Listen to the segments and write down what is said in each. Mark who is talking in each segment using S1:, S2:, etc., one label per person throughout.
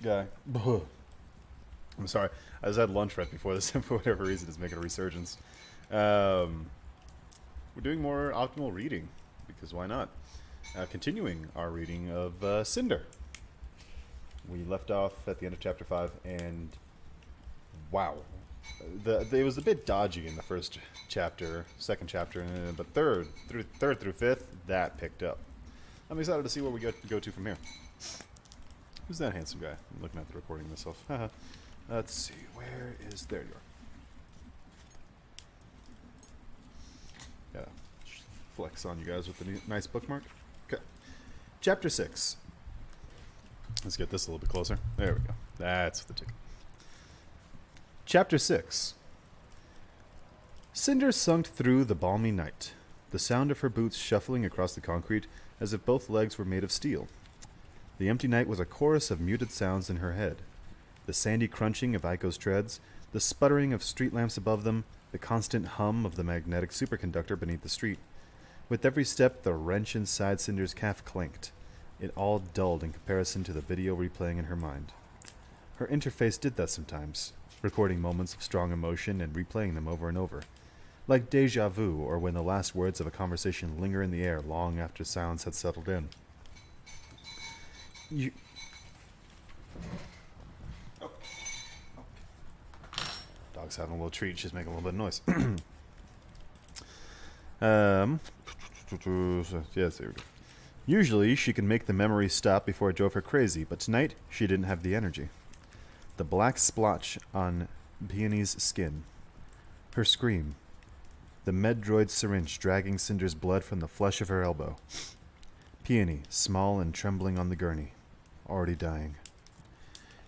S1: guy. I'm sorry. I just had lunch right before this, and for whatever reason, it's making a resurgence. Um, we're doing more optimal reading because why not? Continuing our reading of Cinder. We left off at the end of chapter 5, and wow, it was a bit dodgy in the first chapter, second chapter, but third through fifth, that picked up. I'm excited to see where we go to from here. Who's that handsome guy? I'm looking at the recording myself. Let's see, where is there you are. Yeah, flex on you guys with the nice bookmark. Okay, chapter 6. Let's get this a little bit closer. There we go. That's the ticket. Chapter 6. Cinder sunk through the balmy night, the sound of her boots shuffling across the concrete as if both legs were made of steel. The empty night was a chorus of muted sounds in her head. The sandy crunching of Aiko's treads, the sputtering of street lamps above them, the constant hum of the magnetic superconductor beneath the street. With every step, the wrench inside Cinder's calf clanked. It all dulled in comparison to the video replaying in her mind. Her interface did that sometimes, recording moments of strong emotion and replaying them over and over, like deja vu or when the last words of a conversation linger in the air long after silence had settled in. You... Oh. Dog's having a little treat. She's making a little bit of noise. Yes, there we go. Usually, she could make the memory stop before it drove her crazy, but tonight, she didn't have the energy. The black splotch on Peony's skin. Her scream. The Medroid syringe dragging Cinder's blood from the flesh of her elbow. Peony, small and trembling on the gurney. Already dying.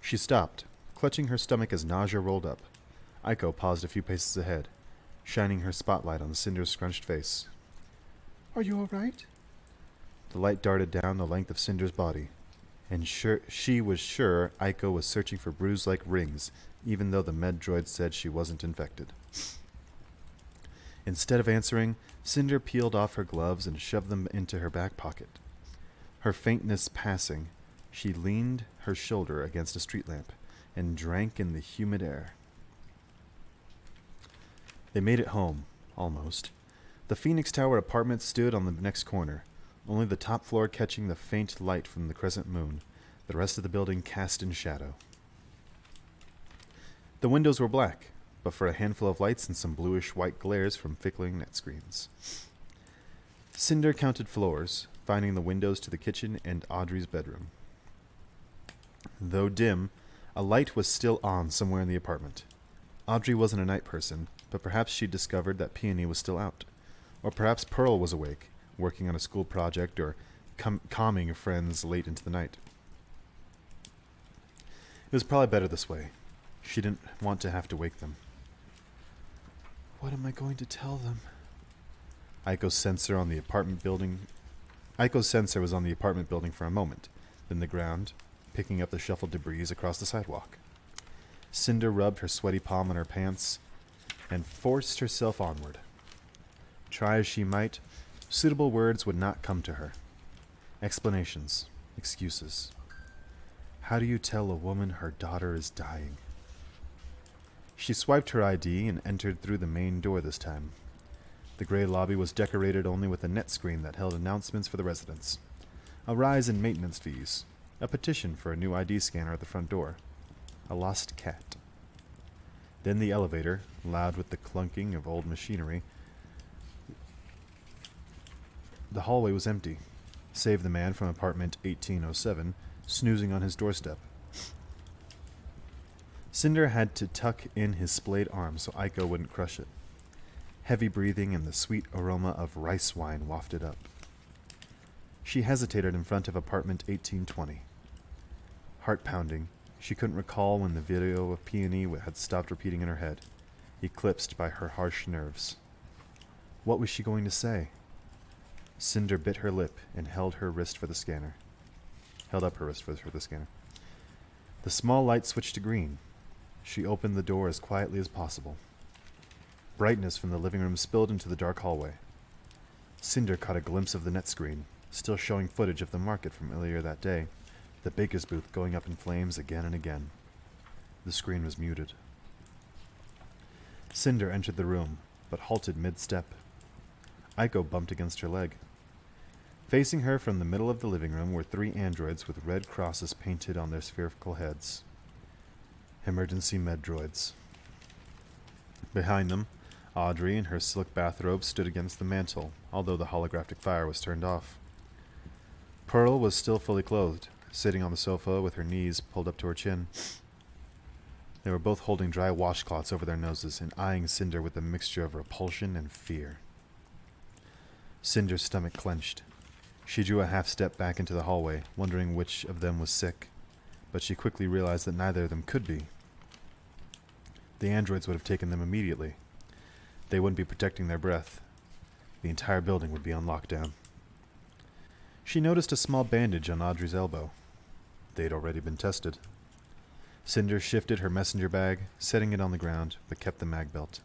S1: She stopped, clutching her stomach as nausea rolled up. Aiko paused a few paces ahead, shining her spotlight on Cinder's scrunched face. "Are you all right?" The light darted down the length of Cinder's body, and she was sure Aiko was searching for bruise-like rings, even though the med droid said she wasn't infected. Instead of answering, Cinder peeled off her gloves and shoved them into her back pocket. Her faintness passing, she leaned her shoulder against a street lamp and drank in the humid air. They made it home, almost. The Phoenix Tower apartment stood on the next corner, only the top floor catching the faint light from the crescent moon, the rest of the building cast in shadow. The windows were black, but for a handful of lights and some bluish-white glares from flickering net screens. Cinder counted floors, finding the windows to the kitchen and Audrey's bedroom. Though dim, a light was still on somewhere in the apartment. Audrey wasn't a night person, but perhaps she'd discovered that Peony was still out. Or perhaps Pearl was awake, working on a school project or calming friends late into the night. It was probably better this way. She didn't want to have to wake them. What am I going to tell them? Aiko's sensor was on the apartment building for a moment, then the ground, picking up the shuffled debris across the sidewalk. Cinder rubbed her sweaty palm on her pants and forced herself onward. Try as she might, suitable words would not come to her. Explanations, excuses. How do you tell a woman her daughter is dying? She swiped her ID and entered through the main door this time. The gray lobby was decorated only with a net screen that held announcements for the residents. A rise in maintenance fees. A petition for a new ID scanner at the front door. A lost cat. Then the elevator, loud with the clunking of old machinery. The hallway was empty, save the man from apartment 1807, snoozing on his doorstep. Cinder had to tuck in his splayed arm so Aiko wouldn't crush it. Heavy breathing and the sweet aroma of rice wine wafted up. She hesitated in front of apartment 1820. Heart pounding, she couldn't recall when the video of Peony had stopped repeating in her head, eclipsed by her harsh nerves. What was she going to say? Cinder bit her lip and held up her wrist for the scanner. The small light switched to green. She opened the door as quietly as possible. Brightness from the living room spilled into the dark hallway. Cinder caught a glimpse of the net screen, still showing footage of the market from earlier that day, the baker's booth going up in flames again and again. The screen was muted. Cinder entered the room, but halted mid-step. Aiko bumped against her leg. Facing her from the middle of the living room were 3 androids with red crosses painted on their spherical heads. Emergency med droids. Behind them, Audrey in her silk bathrobe stood against the mantel, although the holographic fire was turned off. Pearl was still fully clothed, sitting on the sofa with her knees pulled up to her chin. They were both holding dry washcloths over their noses and eyeing Cinder with a mixture of repulsion and fear. Cinder's stomach clenched. She drew a half step back into the hallway, wondering which of them was sick, but she quickly realized that neither of them could be. The androids would have taken them immediately. They wouldn't be protecting their breath. The entire building would be on lockdown. She noticed a small bandage on Audrey's elbow. They had already been tested. Cinder shifted her messenger bag, setting it on the ground, but kept the mag belt.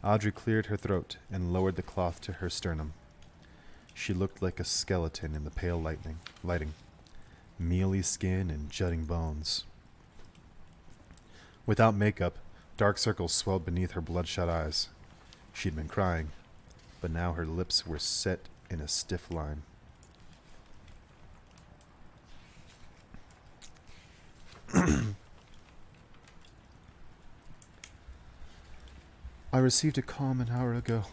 S1: Audrey cleared her throat and lowered the cloth to her sternum. She looked like a skeleton in the pale lighting. Mealy skin and jutting bones. Without makeup, dark circles swelled beneath her bloodshot eyes. She'd been crying, but now her lips were set in a stiff line. I received a call an hour ago,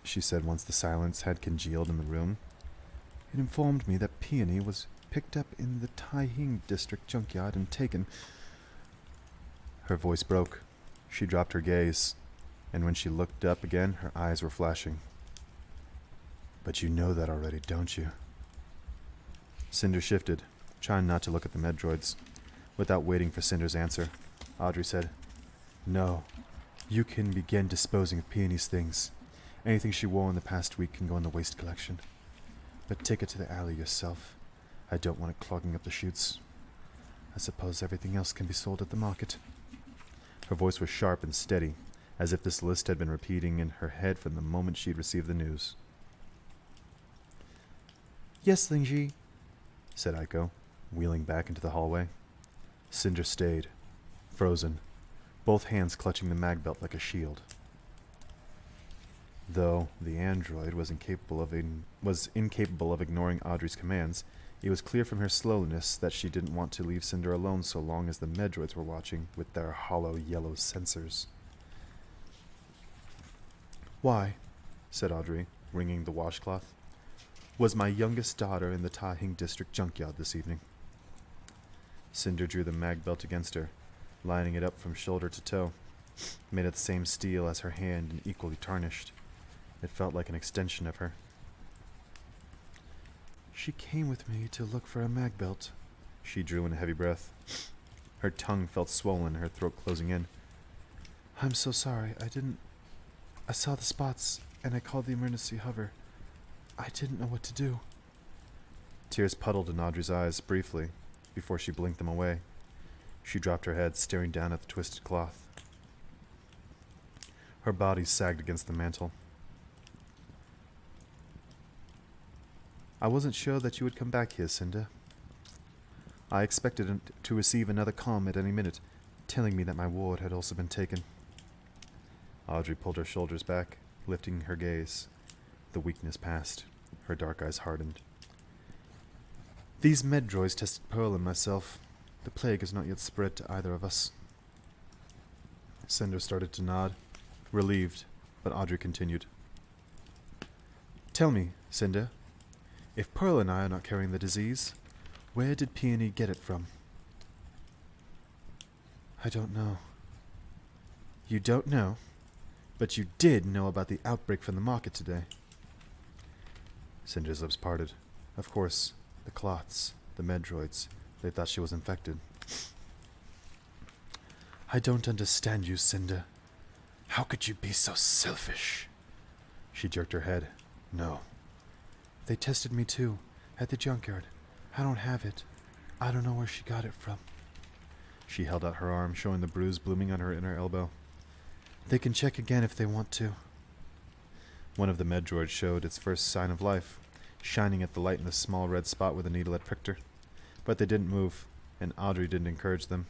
S1: she said once the silence had congealed in the room. It informed me that Peony was picked up in the Taihing district junkyard and taken. Her voice broke. She dropped her gaze, and when she looked up again, her eyes were flashing. But you know that already, don't you? Cinder shifted, trying not to look at the med droids. Without waiting for Cinder's answer, Audrey said, No, you can begin disposing of Peony's things. Anything she wore in the past week can go in the waste collection. But take it to the alley yourself. I don't want it clogging up the chutes. I suppose everything else can be sold at the market. Her voice was sharp and steady, as if this list had been repeating in her head from the moment she'd received the news. Yes, Lingji, said Aiko, wheeling back into the hallway. Cinder stayed, frozen, both hands clutching the mag belt like a shield. Though the android was incapable of ignoring Audrey's commands, it was clear from her slowness that she didn't want to leave Cinder alone so long as the medroids were watching with their hollow yellow sensors. Why, said Audrey, wringing the washcloth, was my youngest daughter in the Taihing district junkyard this evening? Cinder drew the mag belt against her, lining it up from shoulder to toe, made of the same steel as her hand and equally tarnished. It felt like an extension of her. She came with me to look for a mag belt. She drew in a heavy breath. Her tongue felt swollen, her throat closing in. I'm so sorry. I saw the spots, and I called the emergency hover. I didn't know what to do. Tears puddled in Audrey's eyes briefly, before she blinked them away. She dropped her head, staring down at the twisted cloth. Her body sagged against the mantel. I wasn't sure that you would come back here, Cinder. I expected to receive another comm at any minute, telling me that my ward had also been taken. Audrey pulled her shoulders back, lifting her gaze. The weakness passed. Her dark eyes hardened. These medroids tested Pearl and myself. The plague has not yet spread to either of us. Cinder started to nod, relieved, but Audrey continued. Tell me, Cinder, if Pearl and I are not carrying the disease, where did Peony get it from? I don't know. You don't know? But you did know about the outbreak from the market today. Cinder's lips parted. Of course, the cloths, the medroids, they thought she was infected. I don't understand you, Cinder. How could you be so selfish? She jerked her head. No. They tested me too, at the junkyard. I don't have it. I don't know where she got it from. She held out her arm, showing the bruise blooming on her inner elbow. They can check again if they want to. One of the medroids showed its first sign of life, shining at the light in the small red spot where the needle had pricked her. But they didn't move, and Audrey didn't encourage them.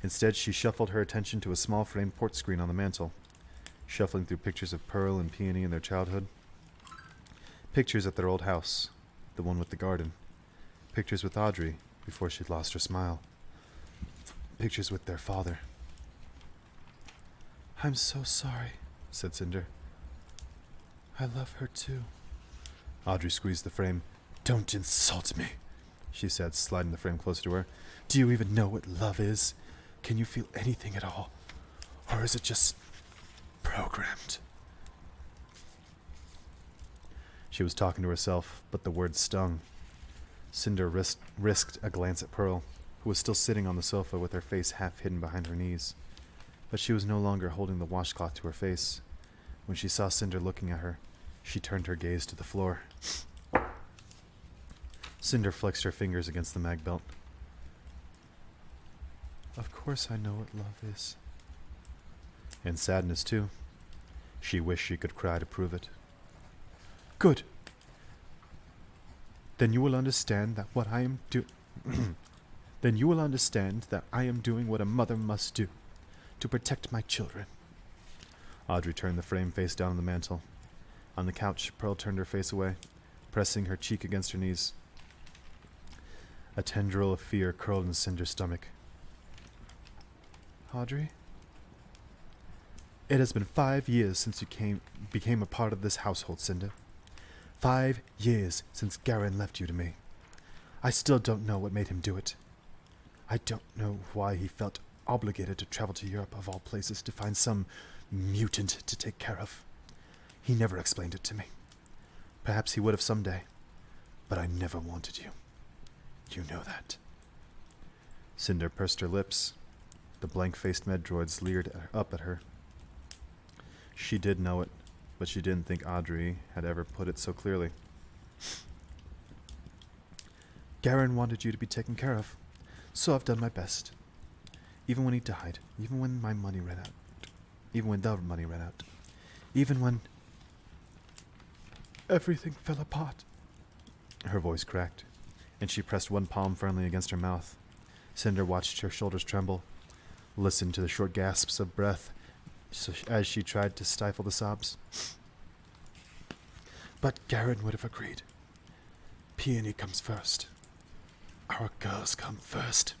S1: Instead, she shuffled her attention to a small framed port screen on the mantel, shuffling through pictures of Pearl and Peony in their childhood. Pictures at their old house, the one with the garden. Pictures with Audrey before she'd lost her smile. Pictures with their father. "I'm so sorry," said Cinder. "I love her too." Audrey squeezed the frame. "Don't insult me," she said, sliding the frame closer to her. "Do you even know what love is? Can you feel anything at all? Or is it just programmed?" She was talking to herself, but the words stung. Cinder risked a glance at Pearl, who was still sitting on the sofa with her face half hidden behind her knees. But she was no longer holding the washcloth to her face. When she saw Cinder looking at her, she turned her gaze to the floor. Cinder flexed her fingers against the mag belt. "Of course I know what love is." And sadness, too. She wished she could cry to prove it. "Good. Then you will understand that what I am Then you will understand that I am doing what a mother must do, to protect my children." Audrey turned the frame face down on the mantel. On the couch, Pearl turned her face away, pressing her cheek against her knees. A tendril of fear curled in Cinder's stomach. "Audrey? It has been 5 years since you became a part of this household, Cinder. 5 years since Garen left you to me. I still don't know what made him do it. I don't know why he felt obligated to travel to Europe, of all places, to find some mutant to take care of. He never explained it to me. Perhaps he would have someday, but I never wanted you. You know that." Cinder pursed her lips. The blank-faced medroids leered up at her. She did know it, but she didn't think Audrey had ever put it so clearly. "Garen wanted you to be taken care of, so I've done my best. Even when he died, even when my money ran out, even when the money ran out, even when everything fell apart." Her voice cracked, and she pressed one palm firmly against her mouth. Cinder watched her shoulders tremble, listened to the short gasps of breath as she tried to stifle the sobs. "But Garen would have agreed. Peony comes first. Our girls come first."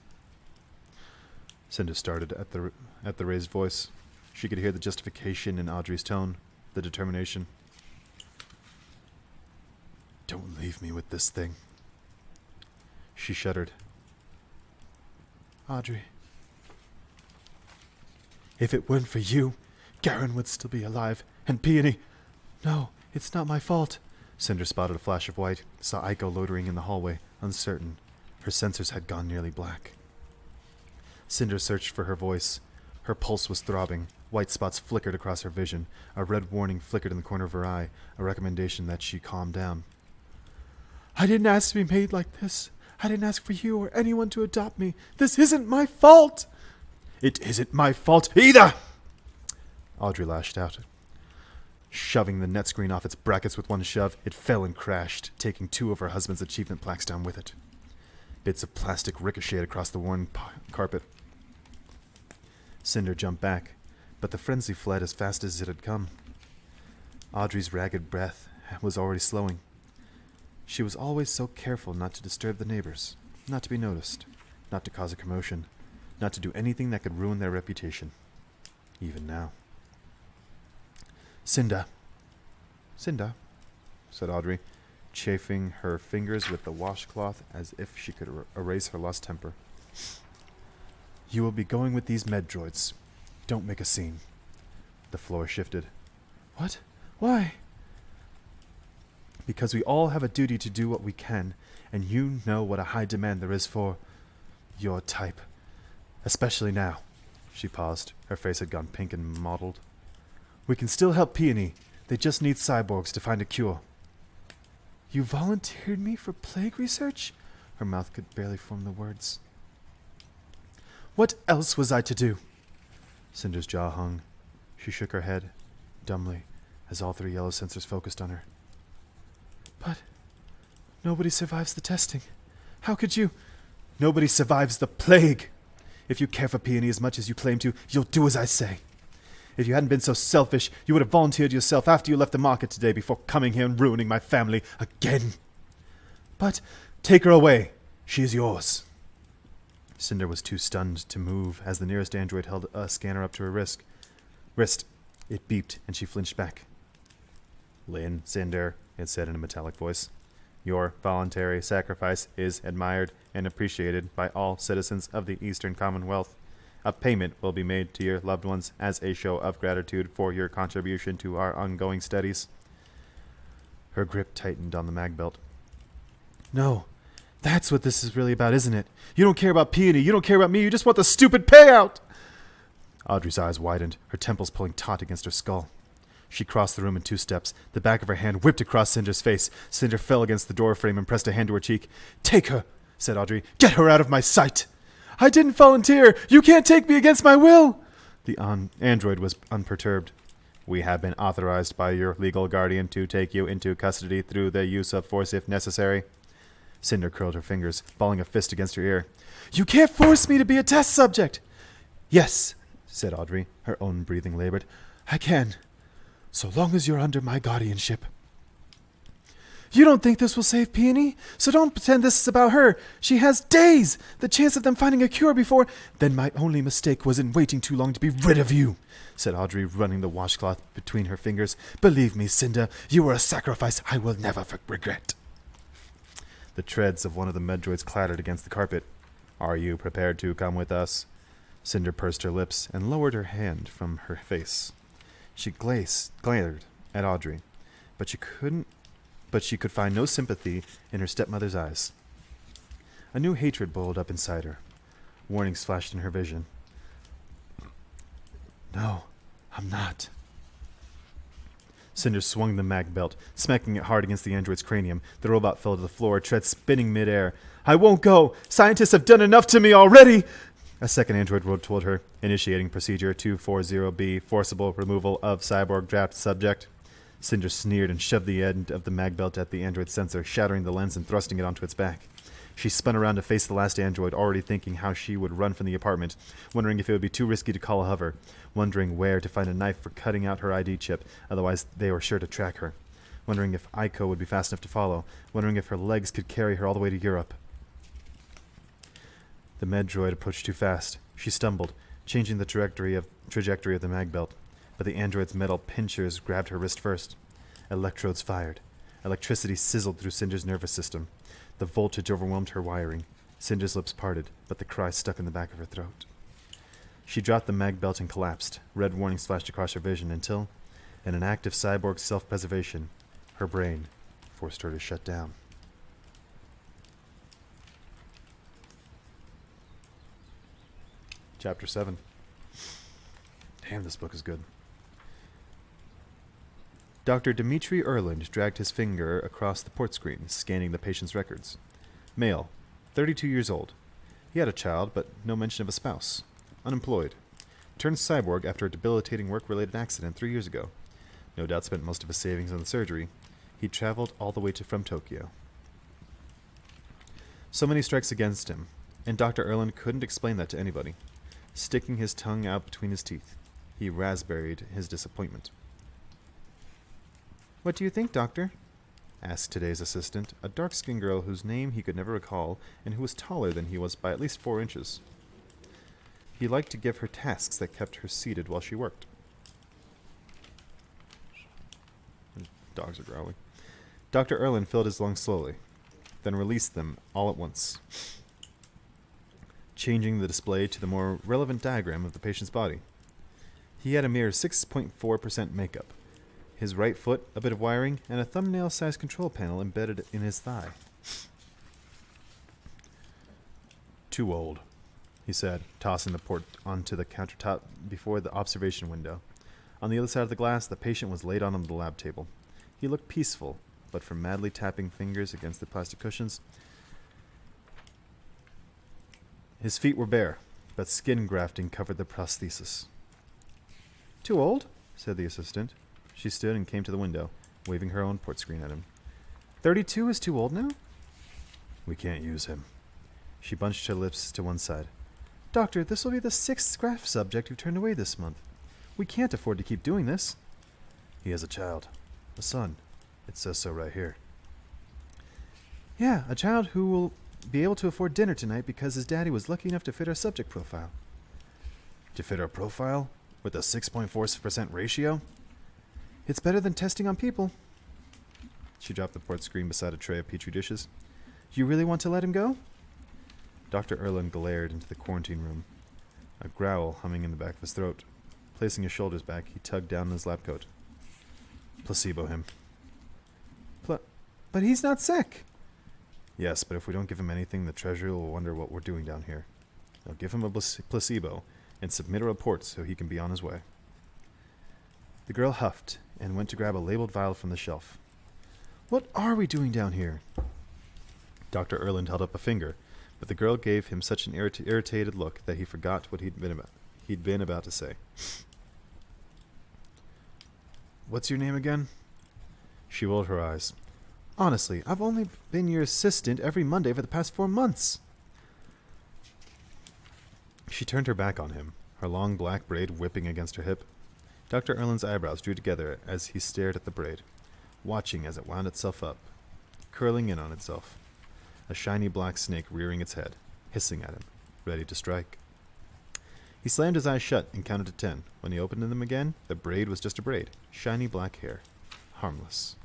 S1: Cinder started at the raised voice. She could hear the justification in Audrey's tone, the determination. "Don't leave me with this thing." She shuddered. "Audrey, if it weren't for you, Garen would still be alive, and Peony—" "No, it's not my fault." Cinder spotted a flash of white, saw Aiko loitering in the hallway, uncertain. Her sensors had gone nearly black. Cinder searched for her voice. Her pulse was throbbing. White spots flickered across her vision. A red warning flickered in the corner of her eye, a recommendation that she calm down. "I didn't ask to be made like this. I didn't ask for you or anyone to adopt me. This isn't my fault." "It isn't my fault either!" Audrey lashed out. Shoving the net screen off its brackets with one shove, it fell and crashed, taking 2 of her husband's achievement plaques down with it. Bits of plastic ricocheted across the worn carpet. Cinder jumped back, but the frenzy fled as fast as it had come. Audrey's ragged breath was already slowing. She was always so careful not to disturb the neighbors, not to be noticed, not to cause a commotion, not to do anything that could ruin their reputation. Even now. "Cinder," said Audrey, chafing her fingers with the washcloth as if she could erase her lost temper. "You will be going with these medroids. Don't make a scene." The floor shifted. "What? Why?" "Because we all have a duty to do what we can, and you know what a high demand there is for your type. Especially now." She paused. Her face had gone pink and mottled. "We can still help Peony. They just need cyborgs to find a cure." "You volunteered me for plague research?" Her mouth could barely form the words. "What else was I to do?" Cinder's jaw hung. She shook her head, dumbly, as all 3 yellow sensors focused on her. "But nobody survives the testing. How could you—" Nobody survives the plague. If you care for Peony as much as you claim to, you'll do as I say. If you hadn't been so selfish, you would have volunteered yourself after you left the market today before coming here and ruining my family again. But take her away. She is yours. Cinder was too stunned to move as the nearest android held a scanner up to her wrist. It beeped, and she flinched back. Lynn, Cinder, it said in a metallic voice. Your voluntary sacrifice is admired and appreciated by all citizens of the Eastern Commonwealth. A payment will be made to your loved ones as a show of gratitude for your contribution to our ongoing studies. Her grip tightened on the mag belt. No, that's what this is really about, isn't it? You don't care about Peony, you don't care about me, you just want the stupid payout! Audrey's eyes widened, her temples pulling taut against her skull. She crossed the room in 2 steps. The back of her hand whipped across Cinder's face. Cinder fell against the door frame and pressed a hand to her cheek. Take her, said Audrey. Get her out of my sight. I didn't volunteer. You can't take me against my will. The android was unperturbed. We have been authorized by your legal guardian to take you into custody through the use of force if necessary. Cinder curled her fingers, balling a fist against her ear. You can't force me to be a test subject. Yes, said Audrey, her own breathing labored. I can. So long as you're under my guardianship. You don't think this will save Peony? So don't pretend this is about her. She has days! The chance of them finding a cure before... Then my only mistake was in waiting too long to be rid of you, said Audrey, running the washcloth between her fingers. Believe me, Cinder, you were a sacrifice I will never regret. The treads of one of the medroids clattered against the carpet. Are you prepared to come with us? Cinder pursed her lips and lowered her hand from her face. She glared at Audrey, but she could find no sympathy in her stepmother's eyes. A new hatred boiled up inside her. Warnings flashed in her vision. No, I'm not. Cinder swung the mag belt, smacking it hard against the android's cranium. The robot fell to the floor, tread spinning midair. I won't go! Scientists have done enough to me already! A second android rode toward her, initiating procedure 240B, forcible removal of cyborg draft subject. Cinder sneered and shoved the end of the mag belt at the android's sensor, shattering the lens and thrusting it onto its back. She spun around to face the last android, already thinking how she would run from the apartment, wondering if it would be too risky to call a hover, wondering where to find a knife for cutting out her ID chip, otherwise they were sure to track her, wondering if Ico would be fast enough to follow, wondering if her legs could carry her all the way to Europe. The medroid approached too fast. She stumbled, changing the trajectory of the mag belt, but the android's metal pinchers grabbed her wrist first. Electrodes fired. Electricity sizzled through Cinder's nervous system. The voltage overwhelmed her wiring. Cinder's lips parted, but the cry stuck in the back of her throat. She dropped the mag belt and collapsed. Red warnings flashed across her vision until, in an act of cyborg self-preservation, her brain forced her to shut down. Chapter 7. Damn, this book is good. Dr. Dmitri Erland dragged his finger across the port screen, scanning the patient's records. Male, 32 years old. He had a child, but no mention of a spouse. Unemployed. Turned cyborg after a debilitating work-related accident 3 years ago. No doubt spent most of his savings on the surgery. He traveled all the way from Tokyo. So many strikes against him, and Dr. Erland couldn't explain that to anybody. Sticking his tongue out between his teeth, he raspberried his disappointment. What do you think, Doctor? Asked today's assistant, a dark-skinned girl whose name he could never recall and who was taller than he was by at least 4 inches. He liked to give her tasks that kept her seated while she worked. Dogs are growling. Dr. Erland filled his lungs slowly, then released them all at once, changing the display to the more relevant diagram of the patient's body. He had a mere 6.4% makeup, his right foot, a bit of wiring, and a thumbnail-sized control panel embedded in his thigh. Too old, he said, tossing the port onto the countertop before the observation window. On the other side of the glass, the patient was laid on the lab table. He looked peaceful, but from madly tapping fingers against the plastic cushions, his feet were bare, but skin grafting covered the prosthesis. Too old? Said the assistant. She stood and came to the window, waving her own port screen at him. 32 is too old now? We can't use him. She bunched her lips to one side. Doctor, this will be the 6th graft subject you've turned away this month. We can't afford to keep doing this. He has a child. A son. It says so right here. Yeah, a child who will be able to afford dinner tonight because his daddy was lucky enough to fit our subject profile. To fit our profile? With a 6.4% ratio? It's better than testing on people. She dropped the port screen beside a tray of petri dishes. You really want to let him go? Dr. Erland glared into the quarantine room, a growl humming in the back of his throat. Placing his shoulders back, he tugged down his lab coat. Placebo him. But he's not sick. Yes, but if we don't give him anything, the Treasury will wonder what we're doing down here. Now give him a placebo and submit a report so he can be on his way. The girl huffed and went to grab a labeled vial from the shelf. What are we doing down here? Dr. Erland held up a finger, but the girl gave him such an irritated look that he forgot what he'd been about to say. What's your name again? She rolled her eyes. Honestly, I've only been your assistant every Monday for the past 4 months. She turned her back on him, her long black braid whipping against her hip. Dr. Erland's eyebrows drew together as he stared at the braid, watching as it wound itself up, curling in on itself. A shiny black snake rearing its head, hissing at him, ready to strike. He slammed his eyes shut and counted to 10. When he opened them again, the braid was just a braid, shiny black hair, harmless.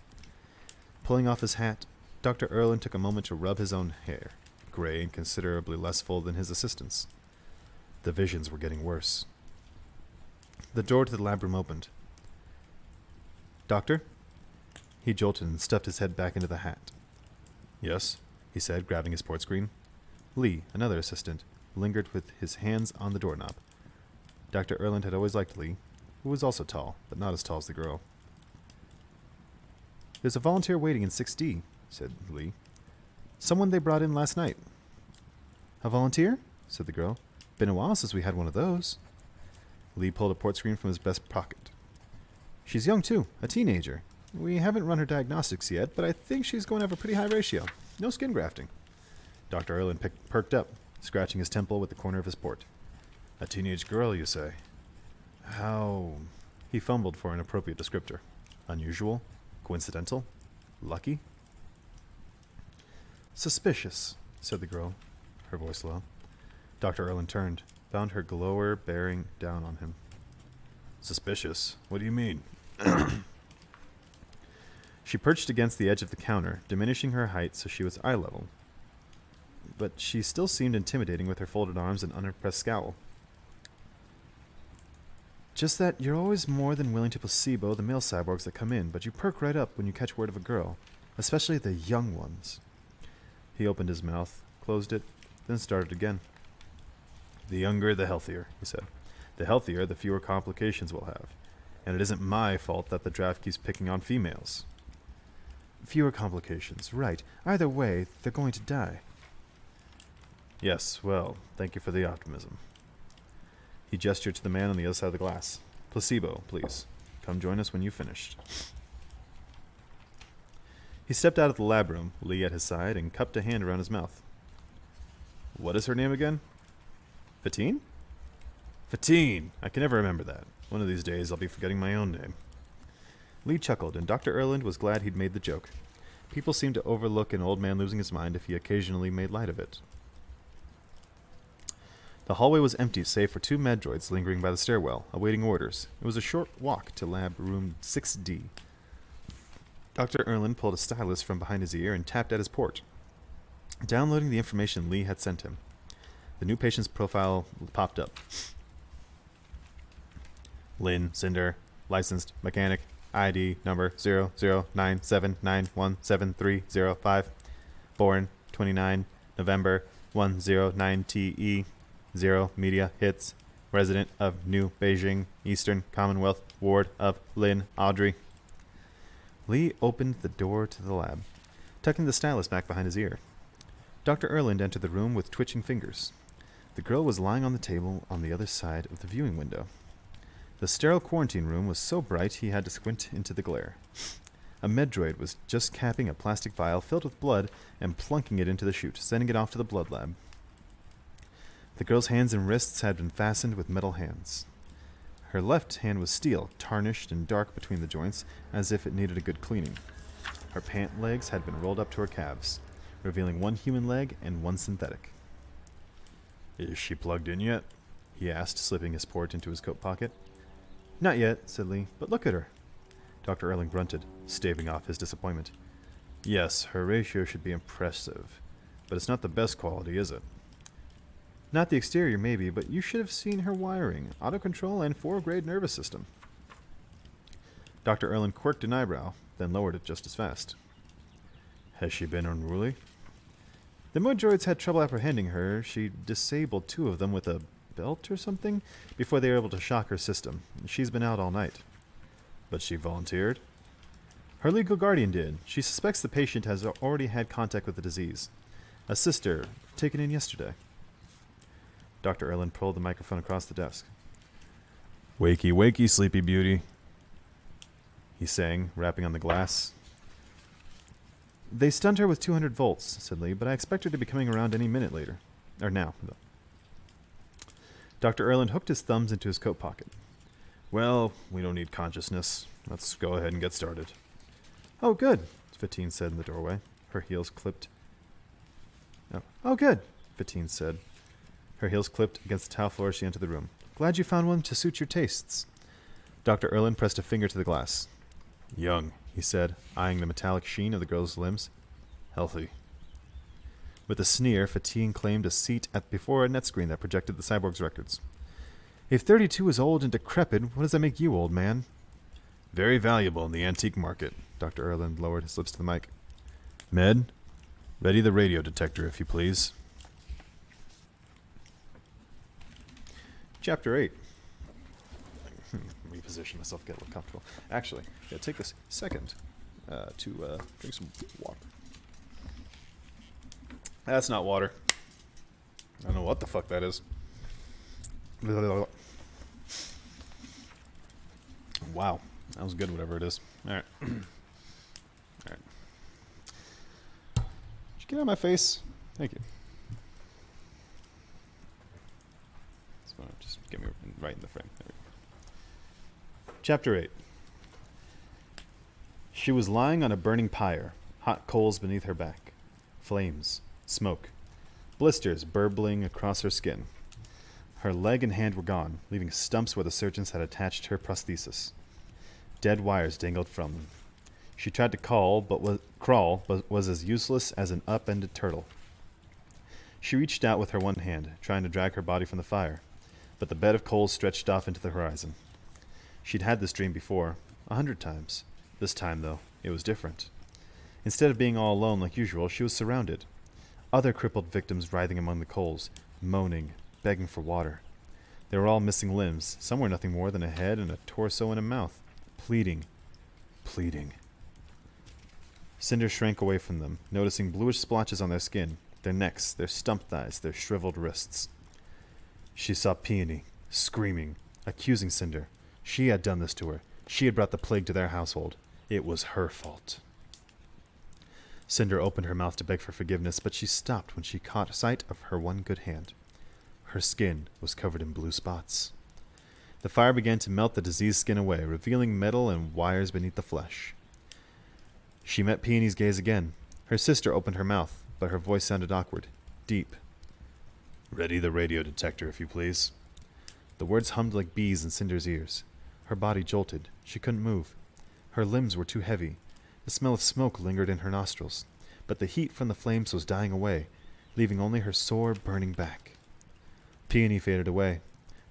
S1: Pulling off his hat, Dr. Erland took a moment to rub his own hair, gray and considerably less full than his assistant's. The visions were getting worse. The door to the lab room opened. Doctor? He jolted and stuffed his head back into the hat. Yes, he said, grabbing his port screen. Lee, another assistant, lingered with his hands on the doorknob. Dr. Erland had always liked Lee, who was also tall, but not as tall as the girl. There's a volunteer waiting in 6D, said Lee. Someone they brought in last night. A volunteer? Said the girl. Been a while since we had one of those. Lee pulled a port screen from his breast pocket. She's young, too, a teenager. We haven't run her diagnostics yet, but I think she's going to have a pretty high ratio. No skin grafting. Dr. Erland perked up, scratching his temple with the corner of his port. A teenage girl, you say? How? He fumbled for an appropriate descriptor. Unusual? Coincidental? Lucky? Suspicious, said the girl, her voice low. Dr. Erland turned, found her glower bearing down on him. Suspicious? What do you mean? She perched against the edge of the counter, diminishing her height so she was eye level. But she still seemed intimidating with her folded arms and unimpressed scowl. Just that you're always more than willing to placebo the male cyborgs that come in, but you perk right up when you catch word of a girl, especially the young ones. He opened his mouth, closed it, then started again. The younger, the healthier, he said. The healthier, the fewer complications we'll have. And it isn't my fault that the draft keeps picking on females. Fewer complications, right. Either way, they're going to die. Yes, well, thank you for the optimism. He gestured to the man on the other side of the glass. Placebo, please. Come join us when you've finished. He stepped out of the lab room, Lee at his side, and cupped a hand around his mouth. What is her name again? Fatine? Fatine! I can never remember that. One of these days I'll be forgetting my own name. Lee chuckled, and Dr. Erland was glad he'd made the joke. People seemed to overlook an old man losing his mind if he occasionally made light of it. The hallway was empty save for 2 medroids lingering by the stairwell, awaiting orders. It was a short walk to lab room 6D. Dr. Erland pulled a stylus from behind his ear and tapped at his port, downloading the information Lee had sent him. The new patient's profile popped up. Lynn, Cinder, licensed, mechanic, ID number 0097917305, born 29 November 109 TE, 0 media hits, resident of New Beijing, Eastern Commonwealth, ward of Lynn, Audrey. Lee opened the door to the lab, tucking the stylus back behind his ear. Dr. Erland entered the room with twitching fingers. The girl was lying on the table on the other side of the viewing window. The sterile quarantine room was so bright he had to squint into the glare. A medroid was just capping a plastic vial filled with blood and plunking it into the chute, sending it off to the blood lab. The girl's hands and wrists had been fastened with metal hands. Her left hand was steel, tarnished and dark between the joints, as if it needed a good cleaning. Her pant legs had been rolled up to her calves, revealing one human leg and one synthetic. "Is she plugged in yet?" he asked, slipping his port into his coat pocket. "Not yet," said Lee, "but look at her." Dr. Erland grunted, staving off his disappointment. "Yes, her ratio should be impressive, but it's not the best quality, is it?" "Not the exterior, maybe, but you should have seen her wiring, auto-control, and 4-grade nervous system." Dr. Erland quirked an eyebrow, then lowered it just as fast. "Has she been unruly?" "The Moodroids had trouble apprehending her. She disabled 2 of them with a belt or something before they were able to shock her system. She's been out all night." "But she volunteered?" "Her legal guardian did. She suspects the patient has already had contact with the disease. A sister, taken in yesterday." Dr. Erland pulled the microphone across the desk. "Wakey, wakey, sleepy beauty," he sang, rapping on the glass. "They stunned her with 200 volts, said Lee, but I expect her to be coming around any minute later. Or now, though." Dr. Erland hooked his thumbs into his coat pocket. "Well, we don't need consciousness. Let's go ahead and get started." "Oh, good," Fatine said in the doorway. Her heels clipped. Oh, good," Fatine said. Her heels clipped against the tile floor as she entered the room. "Glad you found one to suit your tastes." Dr. Erland pressed a finger to the glass. "Young," he said, eyeing the metallic sheen of the girl's limbs. "Healthy." With a sneer, Fatine claimed a seat before a net screen that projected the cyborg's records. "If 32 is old and decrepit, what does that make you, old man?" "Very valuable in the antique market." Dr. Erland lowered his lips to the mic. "Med, ready the radio detector, if you please." Chapter 8. Reposition myself, get a little comfortable. Actually, yeah, take this second to drink some water. That's not water. I don't know what the fuck that is. Wow, that was good, whatever it is. All right. All right. Did you get out of my face? Thank you. Just get me right in the frame. There we go. Chapter 8. She was lying on a burning pyre, hot coals beneath her back. Flames, smoke, blisters burbling across her skin. Her leg and hand were gone, leaving stumps where the surgeons had attached her prosthesis. Dead wires dangled from them. She tried to crawl, but was as useless as an upended turtle. She reached out with her one hand, trying to drag her body from the fire, but the bed of coals stretched off into the horizon. She'd had this dream before, 100 times. This time, though, it was different. Instead of being all alone like usual, she was surrounded. Other crippled victims writhing among the coals, moaning, begging for water. They were all missing limbs. Some were nothing more than a head and a torso and a mouth. Pleading. Pleading. Cinder shrank away from them, noticing bluish splotches on their skin, their necks, their stump thighs, their shriveled wrists. She saw Peony, screaming, accusing Cinder. She had done this to her. She had brought the plague to their household. It was her fault. Cinder opened her mouth to beg for forgiveness, but she stopped when she caught sight of her one good hand. Her skin was covered in blue spots. The fire began to melt the diseased skin away, revealing metal and wires beneath the flesh. She met Peony's gaze again. Her sister opened her mouth, but her voice sounded awkward, deep. "Ready the radio detector, if you please." The words hummed like bees in Cinder's ears. Her body jolted. She couldn't move. Her limbs were too heavy. The smell of smoke lingered in her nostrils, but the heat from the flames was dying away, leaving only her sore, burning back. Peony faded away.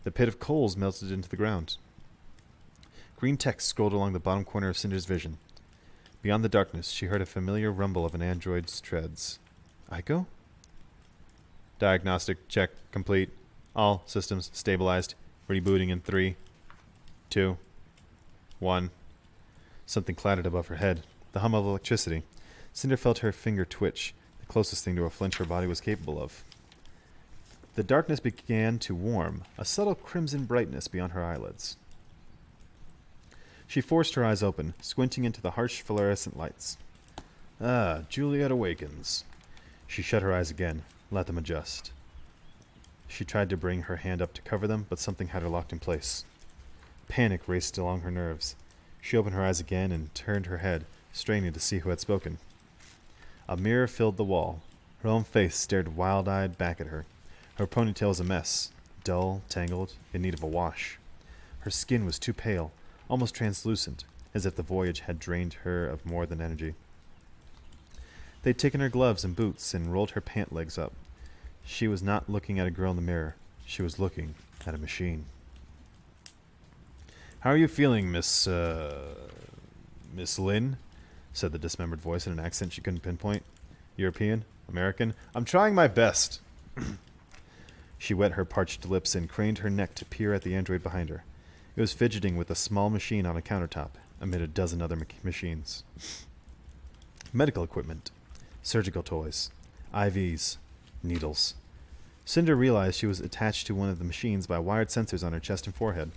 S1: The pit of coals melted into the ground. Green text scrolled along the bottom corner of Cinder's vision. Beyond the darkness, she heard a familiar rumble of an android's treads. Aiko? Diagnostic check complete. All systems stabilized. Rebooting in 3, 2, 1. Something clattered above her head. The hum of electricity. Cinder felt her finger twitch, the closest thing to a flinch her body was capable of. The darkness began to warm, a subtle crimson brightness beyond her eyelids. She forced her eyes open, squinting into the harsh fluorescent lights. Ah, Juliet awakens. She shut her eyes again, let them adjust. She tried to bring her hand up to cover them, but something had her locked in place. Panic raced along her nerves. She opened her eyes again and turned her head, straining to see who had spoken. A mirror filled the wall. Her own face stared wild-eyed back at her. Her ponytail was a mess, dull, tangled, in need of a wash. Her skin was too pale, almost translucent, as if the voyage had drained her of more than energy. They'd taken her gloves and boots and rolled her pant legs up. She was not looking at a girl in the mirror. She was looking at a machine. "How are you feeling, Miss Lynn?" said the dismembered voice in an accent she couldn't pinpoint. "European? American? I'm trying my best." She wet her parched lips and craned her neck to peer at the android behind her. It was fidgeting with a small machine on a countertop, amid a dozen other machines. Medical equipment. Surgical toys. IVs. Needles. Cinder realized she was attached to one of the machines by wired sensors on her chest and forehead.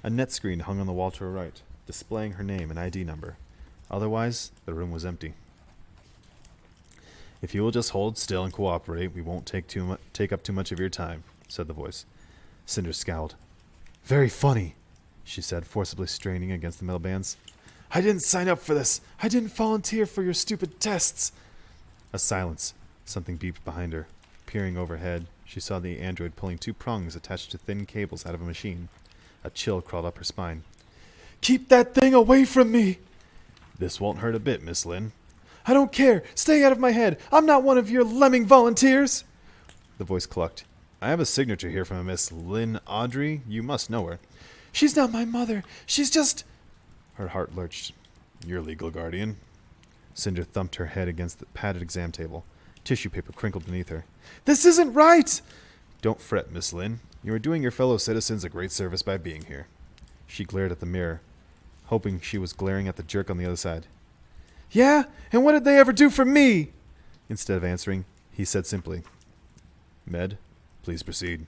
S1: A net screen hung on the wall to her right, displaying her name and ID number. Otherwise, the room was empty. "If you will just hold still and cooperate, we won't take up too much of your time," said the voice. Cinder scowled. "Very funny," she said, forcibly straining against the metal bands. "I didn't sign up for this. I didn't volunteer for your stupid tests." A silence. Something beeped behind her. Peering overhead, she saw the android pulling two prongs attached to thin cables out of a machine. A chill crawled up her spine. "Keep that thing away from me!" "This won't hurt a bit, Miss Lynn." "I don't care! Stay out of my head! I'm not one of your lemming volunteers!" The voice clucked. "I have a signature here from a Miss Lynn Audrey. You must know her." "She's not my mother. She's just—" Her heart lurched. "Your legal guardian." Cinder thumped her head against the padded exam table. Tissue paper crinkled beneath her. "This isn't right!" "Don't fret, Miss Lynn. You are doing your fellow citizens a great service by being here." She glared at the mirror, hoping she was glaring at the jerk on the other side. "Yeah? And what did they ever do for me?" Instead of answering, he said simply, "Med, please proceed."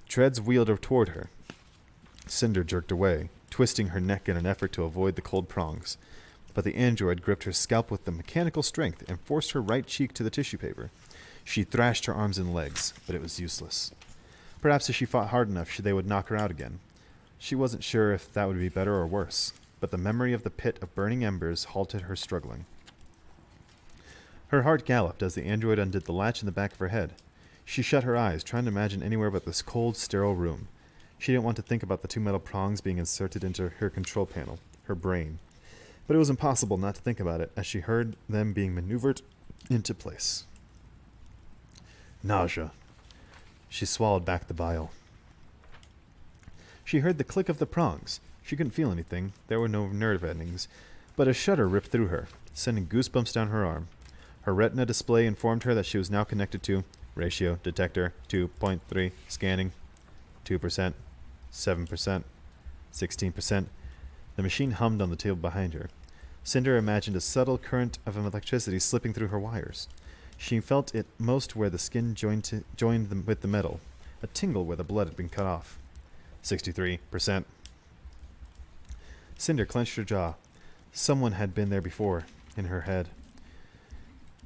S1: Treads wheeled her toward her. Cinder jerked away, twisting her neck in an effort to avoid the cold prongs. But the android gripped her scalp with the mechanical strength and forced her right cheek to the tissue paper. She thrashed her arms and legs, but it was useless. Perhaps if she fought hard enough, they would knock her out again. She wasn't sure if that would be better or worse, but the memory of the pit of burning embers halted her struggling. Her heart galloped as the android undid the latch in the back of her head. She shut her eyes, trying to imagine anywhere but this cold, sterile room. She didn't want to think about the two metal prongs being inserted into her control panel, her brain. But it was impossible not to think about it as she heard them being maneuvered into place. Nausea. She swallowed back the bile. She heard the click of the prongs. She couldn't feel anything. There were no nerve endings. But a shudder ripped through her, sending goosebumps down her arm. Her retina display informed her that she was now connected to ratio detector 2.3 scanning 2%, 7%, 16%. The machine hummed on the table behind her. Cinder imagined a subtle current of electricity slipping through her wires. She felt it most where the skin joined with the metal, a tingle where the blood had been cut off. 63%. Cinder clenched her jaw. Someone had been there before, in her head.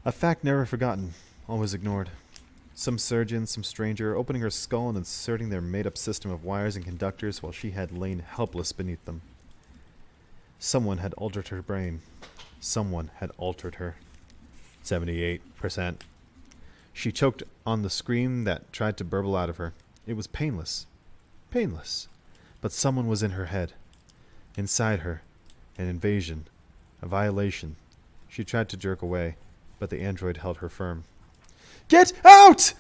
S1: A fact never forgotten, always ignored. Some surgeon, some stranger, opening her skull and inserting their made-up system of wires and conductors while she had lain helpless beneath them. Someone had altered her brain. Someone had altered her. 78%. She choked on the scream that tried to burble out of her. It was painless. Painless. But someone was in her head. Inside her. An invasion. A violation. She tried to jerk away, but the android held her firm. "Get out!"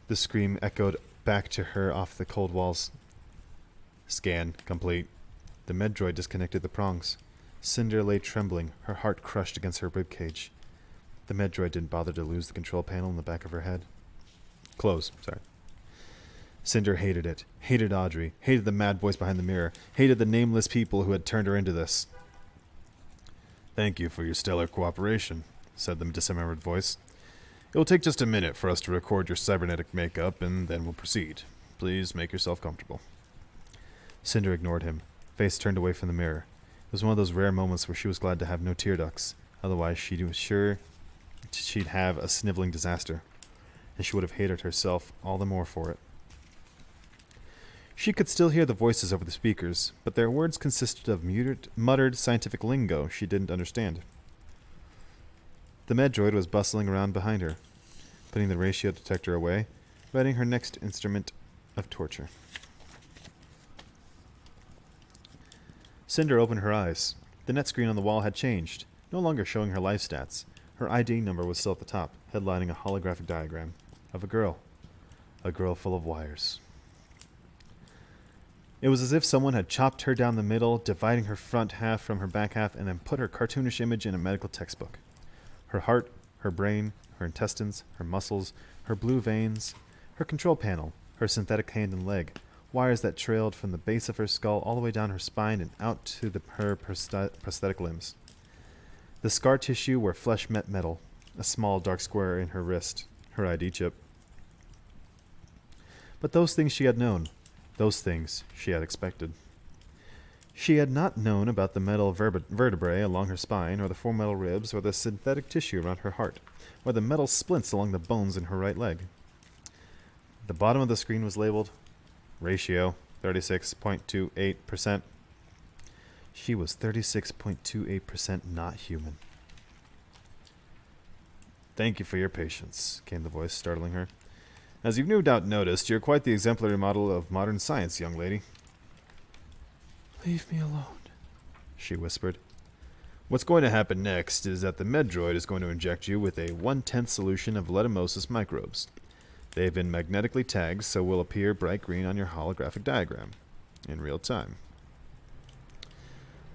S1: The scream echoed back to her off the cold walls. Scan complete. The medroid disconnected the prongs. Cinder lay trembling, her heart crushed against her ribcage. The medroid didn't bother to lose the control panel in the back of her head. Close, sorry. Cinder hated it, hated Audrey, hated the mad voice behind the mirror, hated the nameless people who had turned her into this. "Thank you for your stellar cooperation," said the dismembered voice. "It will take just a minute for us to record your cybernetic makeup, and then we'll proceed. Please make yourself comfortable." Cinder ignored him, face turned away from the mirror. It was one of those rare moments where she was glad to have no tear ducts. Otherwise, she was sure she'd have a sniveling disaster. and she would have hated herself all the more for it. She could still hear the voices over the speakers, but their words consisted of muttered scientific lingo she didn't understand. The Medroid was bustling around behind her, putting the ratio detector away, readying her next instrument of torture. Cinder opened her eyes. The net screen on the wall had changed, no longer showing her life stats. Her ID number was still at the top, headlining a holographic diagram of a girl full of wires. It was as if someone had chopped her down the middle, dividing her front half from her back half, and then put her cartoonish image in a medical textbook. Her heart, her brain, her intestines, her muscles, her blue veins, her control panel, her synthetic hand and leg, wires that trailed from the base of her skull all the way down her spine and out to her prosthetic limbs. The scar tissue where flesh met metal, a small dark square in her wrist, her ID chip. But those things she had known. Those things she had expected. She had not known about the metal vertebrae along her spine, or the four metal ribs, or the synthetic tissue around her heart, or the metal splints along the bones in her right leg. The bottom of the screen was labeled ratio 36.28%. She was 36.28% not human. "Thank you for your patience," came the voice, startling her. "As you've no doubt noticed, you're quite the exemplary model of modern science, young lady."
S2: "Leave me alone,"
S1: she whispered. "What's going to happen next is that the Medroid is going to inject you with a 1/10 solution of letumosis microbes. They've been magnetically tagged, so will appear bright green on your holographic diagram in real time.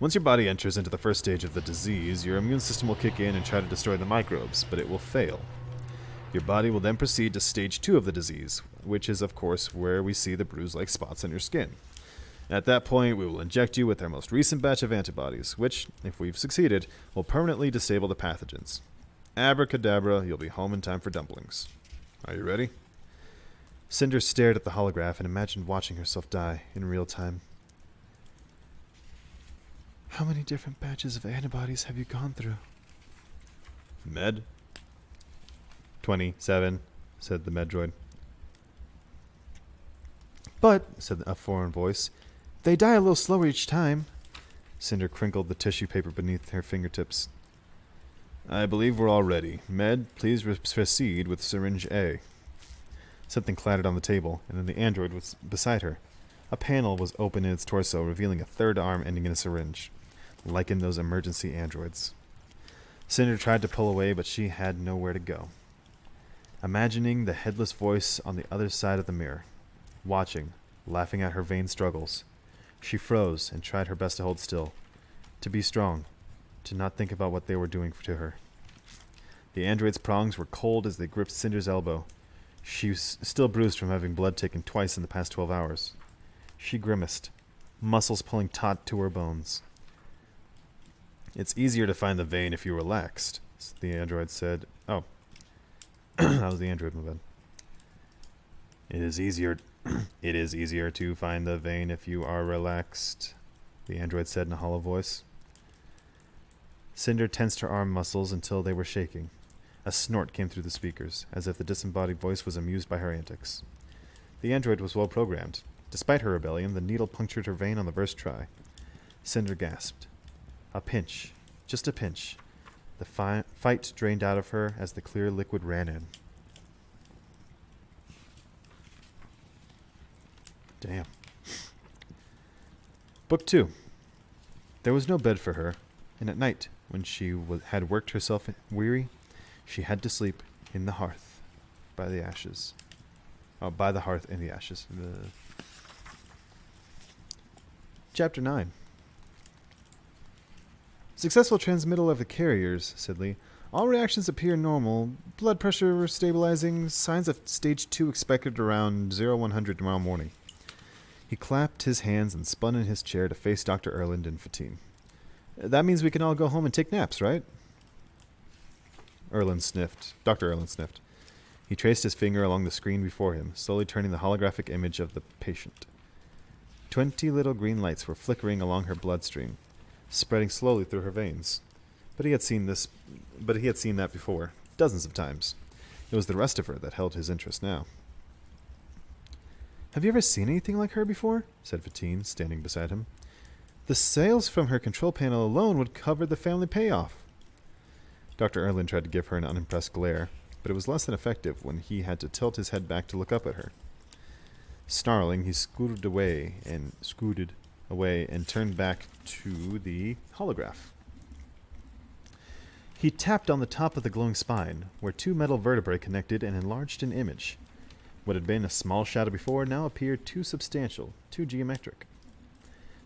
S1: Once your body enters into the first stage of the disease, your immune system will kick in and try to destroy the microbes, but it will fail. Your body will then proceed to stage 2 of the disease, which is, of course, where we see the bruise-like spots on your skin. At that point, we will inject you with our most recent batch of antibodies, which, if we've succeeded, will permanently disable the pathogens. Abracadabra, you'll be home in time for dumplings. Are you ready?" Cinder stared at the holograph and imagined watching herself die in real time.
S2: "How many different batches of antibodies have you gone through?"
S1: "Med?" 27, said the Medroid.
S2: "But," said a foreign voice, "they die a little slower each time."
S1: Cinder crinkled the tissue paper beneath her fingertips. "I believe we're all ready. Med, please proceed with syringe A." Something clattered on the table, and then the android was beside her. A panel was open in its torso, revealing a third arm ending in a syringe, like in those emergency androids. Cinder tried to pull away, but she had nowhere to go. Imagining the headless voice on the other side of the mirror, watching, laughing at her vain struggles, she froze and tried her best to hold still, to be strong, to not think about what they were doing to her. The android's prongs were cold as they gripped Cinder's elbow. She was still bruised from having blood taken twice in the past 12 hours. She grimaced, muscles pulling taut to her bones. "It's easier to find the vein if you relaxed," the android said. "Oh, that was the android, my bad. It is easier to find the vein if you are relaxed," the android said in a hollow voice. Cinder tensed her arm muscles until they were shaking. A snort came through the speakers, as if the disembodied voice was amused by her antics. The android was well programmed. Despite her rebellion, the needle punctured her vein on the first try. Cinder gasped. A pinch. Just a pinch. The fight drained out of her as the clear liquid ran in. Damn. Book 2. There was no bed for her, and at night, when she had worked herself weary, she had to sleep in the hearth by the ashes. Oh, by the hearth in the ashes. Chapter 9. "Successful transmittal of the carriers," said Lee. "All reactions appear normal. Blood pressure stabilizing. Signs of stage 2 expected around 0100 tomorrow morning." He clapped his hands and spun in his chair to face Dr. Erland and Fatine. "That means we can all go home and take naps, right?" Erland sniffed. Dr. Erland sniffed. He traced his finger along the screen before him, slowly turning the holographic image of the patient. 20 little green lights were flickering along her bloodstream, spreading slowly through her veins. But he had seen that before, dozens of times. It was the rest of her that held his interest now. "Have you ever seen anything like her before?" said Fatine, standing beside him. "The sales from her control panel alone would cover the family payoff." Dr. Erland tried to give her an unimpressed glare, but it was less than effective when he had to tilt his head back to look up at her. Snarling, he scooted away and turned back to the holograph. He tapped on the top of the glowing spine, where two metal vertebrae connected and enlarged an image. What had been a small shadow before now appeared too substantial, too geometric.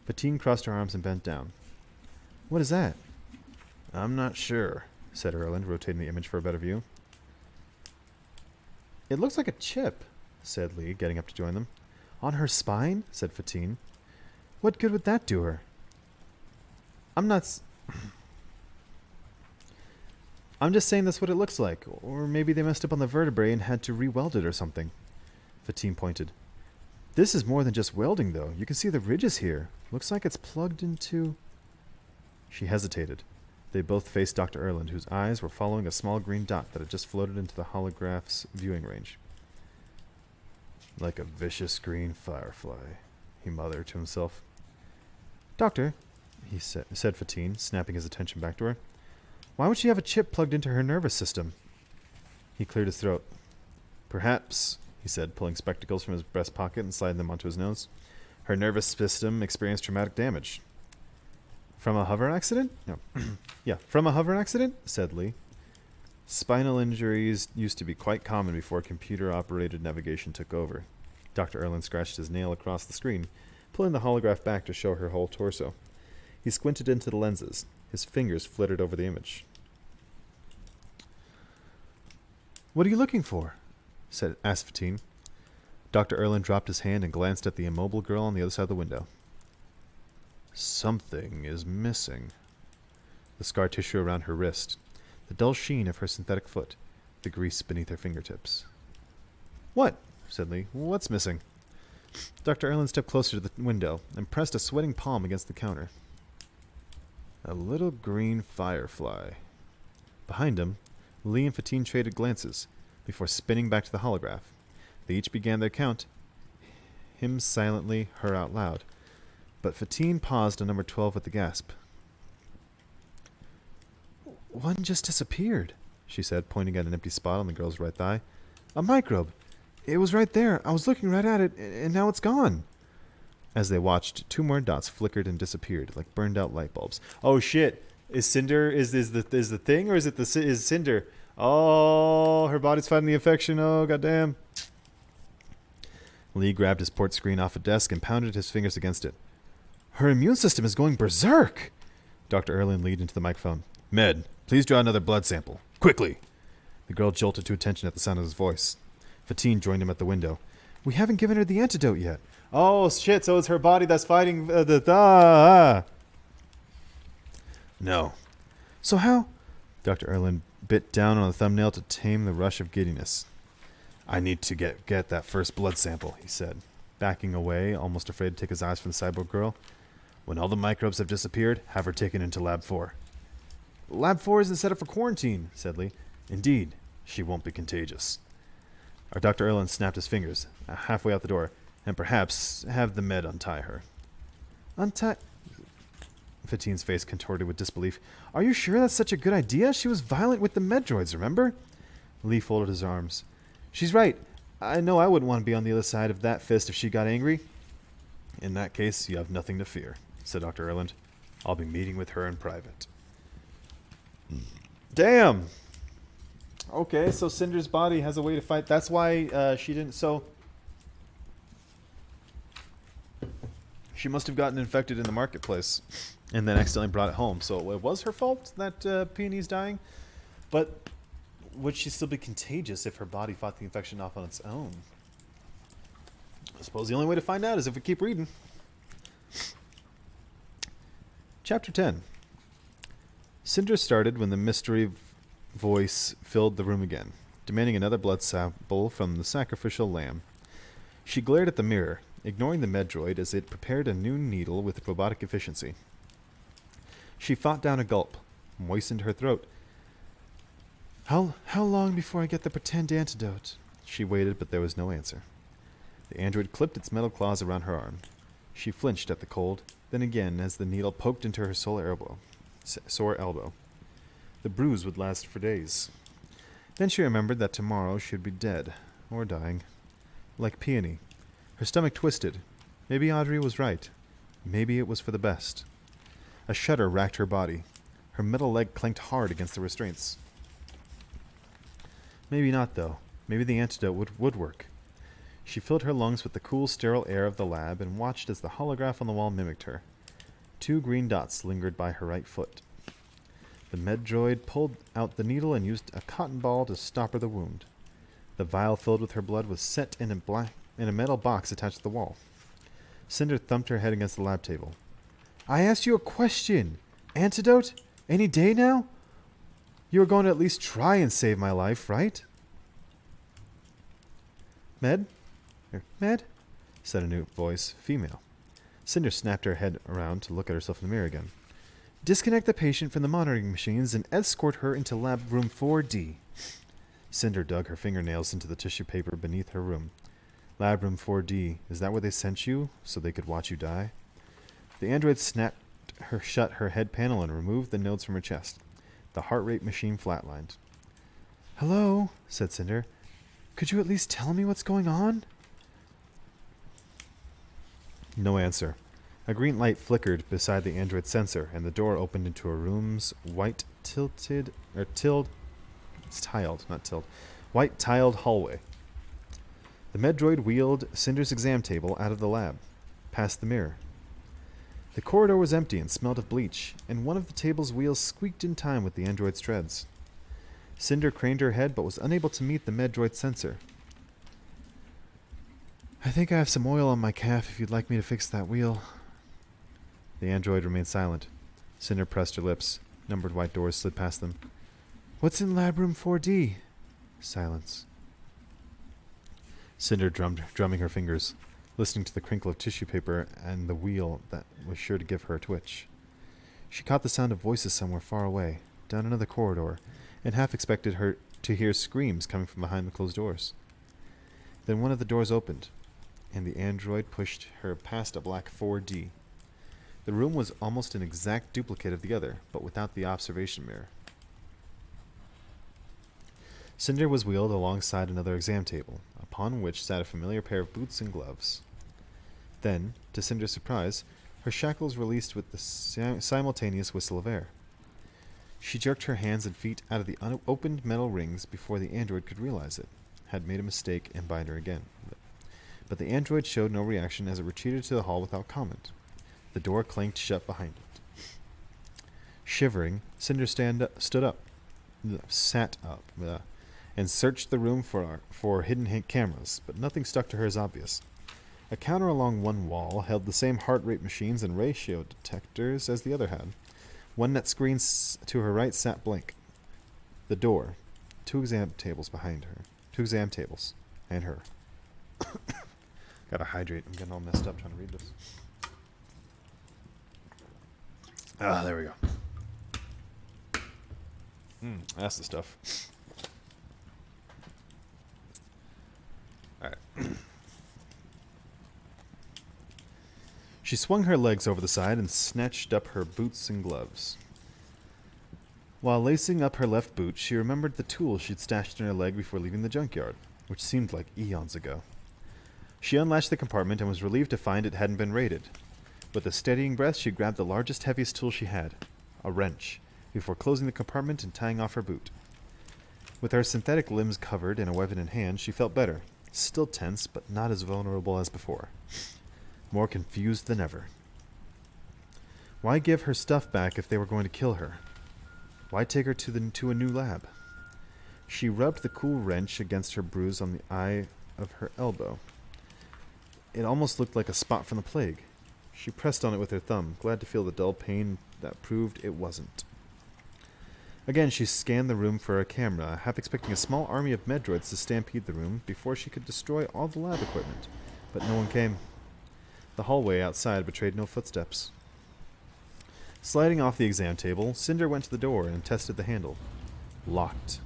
S1: Fatine crossed her arms and bent down. "What is that?" "I'm not sure," said Erland, rotating the image for a better view. "It looks like a chip," said Lee, getting up to join them. "On her spine?" said Fatine. "What good would that do her?" I'm just saying that's what it looks like. Or maybe they messed up on the vertebrae and had to re-weld it or something." Fatine pointed. "This is more than just welding, though. You can see the ridges here. Looks like it's plugged into..." She hesitated. They both faced Dr. Erland, whose eyes were following a small green dot that had just floated into the holograph's viewing range. "Like a vicious green firefly," he muttered to himself. "Doctor," said Fatine, snapping his attention back to her, "why would she have a chip plugged into her nervous system?" He cleared his throat. "Perhaps," he said, pulling spectacles from his breast pocket and sliding them onto his nose, "her nervous system experienced traumatic damage." "From a hover accident?" "No. Yeah, from a hover accident?" said Lee. "Spinal injuries used to be quite common before computer-operated navigation took over." Dr. Erland scratched his nail across the screen, pulling the holograph back to show her whole torso. He squinted into the lenses. His fingers flitted over the image. "What are you looking for?" asked Fatine. Dr. Erland dropped his hand and glanced at the immobile girl on the other side of the window. "Something is missing." The scar tissue around her wrist, the dull sheen of her synthetic foot, the grease beneath her fingertips. "What?" said Lee. "What's missing?" Dr. Erland stepped closer to the window and pressed a sweating palm against the counter. "A little green firefly." Behind him, Lee and Fatine traded glances before spinning back to the holograph. They each began their count, him silently, her out loud. But Fatine paused on number 12 with a gasp. "One just disappeared," she said, pointing at an empty spot on the girl's right thigh. "A microbe. It was right there. I was looking right at it, and now it's gone." As they watched, two more dots flickered and disappeared, like burned-out light bulbs. "Oh shit! Is Cinder is the thing, or is Cinder? Oh, her body's fighting the infection. Oh goddamn!" Lee grabbed his port screen off a desk and pounded his fingers against it. "Her immune system is going berserk!" Dr. Erland leaned into the microphone. "Med, please draw another blood sample. Quickly!" The girl jolted to attention at the sound of his voice. Fatine joined him at the window. "We haven't given her the antidote yet." "Oh, shit, so it's her body that's fighting No. "So how—" Dr. Erland bit down on the thumbnail to tame the rush of giddiness. "I need to get that first blood sample," he said, backing away, almost afraid to take his eyes from the cyborg girl. "When all the microbes have disappeared, have her taken into Lab 4. "Lab 4 isn't set up for quarantine," said Lee. "Indeed, she won't be contagious." Our Dr. Erland snapped his fingers, halfway out the door, and perhaps have the med untie her. "Untie—" Fatine's face contorted with disbelief. "Are you sure that's such a good idea? She was violent with the med droids, remember?" Lee folded his arms. "She's right. I know I wouldn't want to be on the other side of that fist if she got angry." "In that case, you have nothing to fear," said Dr. Erland. "I'll be meeting with her in private." Damn! Okay, so Cinder's body has a way to fight. That's why she didn't... So... She must have gotten infected in the marketplace and then accidentally brought it home. So it was her fault that Peony's dying. But would she still be contagious if her body fought the infection off on its own? I suppose the only way to find out is if we keep reading. Chapter 10. Cinder started when the mystery voice filled the room again, demanding another blood sample from the sacrificial lamb. She glared at the mirror, ignoring the medroid as it prepared a new needle with robotic efficiency. She fought down a gulp, moistened her throat,
S2: How long before I get the pretend antidote?
S1: She waited, but there was no answer. The android clipped its metal claws around her arm. She flinched at the cold, then again as the needle poked into her sore elbow. The bruise would last for days. Then she remembered that tomorrow she would be dead, or dying. Like Peony. Her stomach twisted. Maybe Audrey was right. Maybe it was for the best. A shudder racked her body. Her metal leg clanked hard against the restraints. Maybe not, though. Maybe the antidote would work. She filled her lungs with the cool, sterile air of the lab and watched as the holograph on the wall mimicked her. 2 green dots lingered by her right foot. The med-droid pulled out the needle and used a cotton ball to stopper the wound. The vial filled with her blood was set in a metal box attached to the wall. Cinder thumped her head against the lab table. I asked you a question. Antidote? Any day now? You were going to at least try and save my life, right? Med? Med? Said a new voice, female. Cinder snapped her head around to look at herself in the mirror again. Disconnect the patient from the monitoring machines and escort her into lab room 4D. Cinder dug her fingernails into the tissue paper beneath her room. Lab room 4D, is that where they sent you, so they could watch you die? The android snapped shut her head panel and removed the nodes from her chest. The heart rate machine flatlined. Hello, said Cinder. Could you at least tell me what's going on? No answer. A green light flickered beside the android's sensor, and the door opened into a room's white white tiled hallway. The med-droid wheeled Cinder's exam table out of the lab, past the mirror. The corridor was empty and smelled of bleach, and one of the table's wheels squeaked in time with the android's treads. Cinder craned her head, but was unable to meet the med-droid's sensor. I think I have some oil on my calf if you'd like me to fix that wheel. The android remained silent. Cinder pressed her lips. Numbered white doors slid past them. What's in lab room 4D? Silence. Cinder drumming her fingers, listening to the crinkle of tissue paper and the wheel that was sure to give her a twitch. She caught the sound of voices somewhere far away, down another corridor, and half expected her to hear screams coming from behind the closed doors. Then one of the doors opened, and the android pushed her past a black 4D. The room was almost an exact duplicate of the other, but without the observation mirror. Cinder was wheeled alongside another exam table, upon which sat a familiar pair of boots and gloves. Then, to Cinder's surprise, her shackles released with the simultaneous whistle of air. She jerked her hands and feet out of the unopened metal rings before the android could realize it, had made a mistake and bind her again. But the android showed no reaction as it retreated to the hall without comment. The door clanked shut behind it. Shivering, Cinder sat up, and searched the room for hidden cameras, but nothing stuck to her as obvious. A counter along one wall held the same heart rate machines and ratio detectors as the other had. One net screen to her right sat blank. The door. 2 exam tables behind her. 2 exam tables. And her. Gotta hydrate. I'm getting all messed up trying to read this. Ah, there we go. That's the stuff. Alright. She swung her legs over the side and snatched up her boots and gloves. While lacing up her left boot, she remembered the tool she'd stashed in her leg before leaving the junkyard, which seemed like eons ago. She unlatched the compartment and was relieved to find it hadn't been raided. With a steadying breath, she grabbed the largest, heaviest tool she had, a wrench, before closing the compartment and tying off her boot. With her synthetic limbs covered and a weapon in hand, she felt better, still tense, but not as vulnerable as before. More confused than ever. Why give her stuff back if they were going to kill her? Why take her to a new lab? She rubbed the cool wrench against her bruise on the eye of her elbow. It almost looked like a spot from the plague. She pressed on it with her thumb, glad to feel the dull pain that proved it wasn't. Again, she scanned the room for a camera, half expecting a small army of med-droids to stampede the room before she could destroy all the lab equipment, but no one came. The hallway outside betrayed no footsteps. Sliding off the exam table, Cinder went to the door and tested the handle. Locked.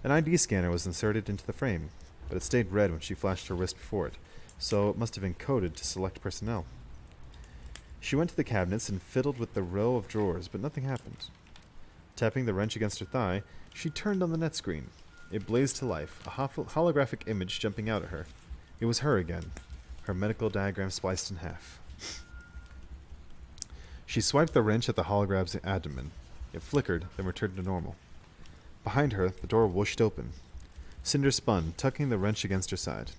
S1: An ID scanner was inserted into the frame, but it stayed red when she flashed her wrist before it, so it must have been coded to select personnel. She went to the cabinets and fiddled with the row of drawers, but nothing happened. Tapping the wrench against her thigh, she turned on the net screen. It blazed to life, a holographic image jumping out at her. It was her again, her medical diagram spliced in half. She swiped the wrench at the hologram's abdomen. It flickered, then returned to normal. Behind her, the door whooshed open. Cinder spun, tucking the wrench against her side.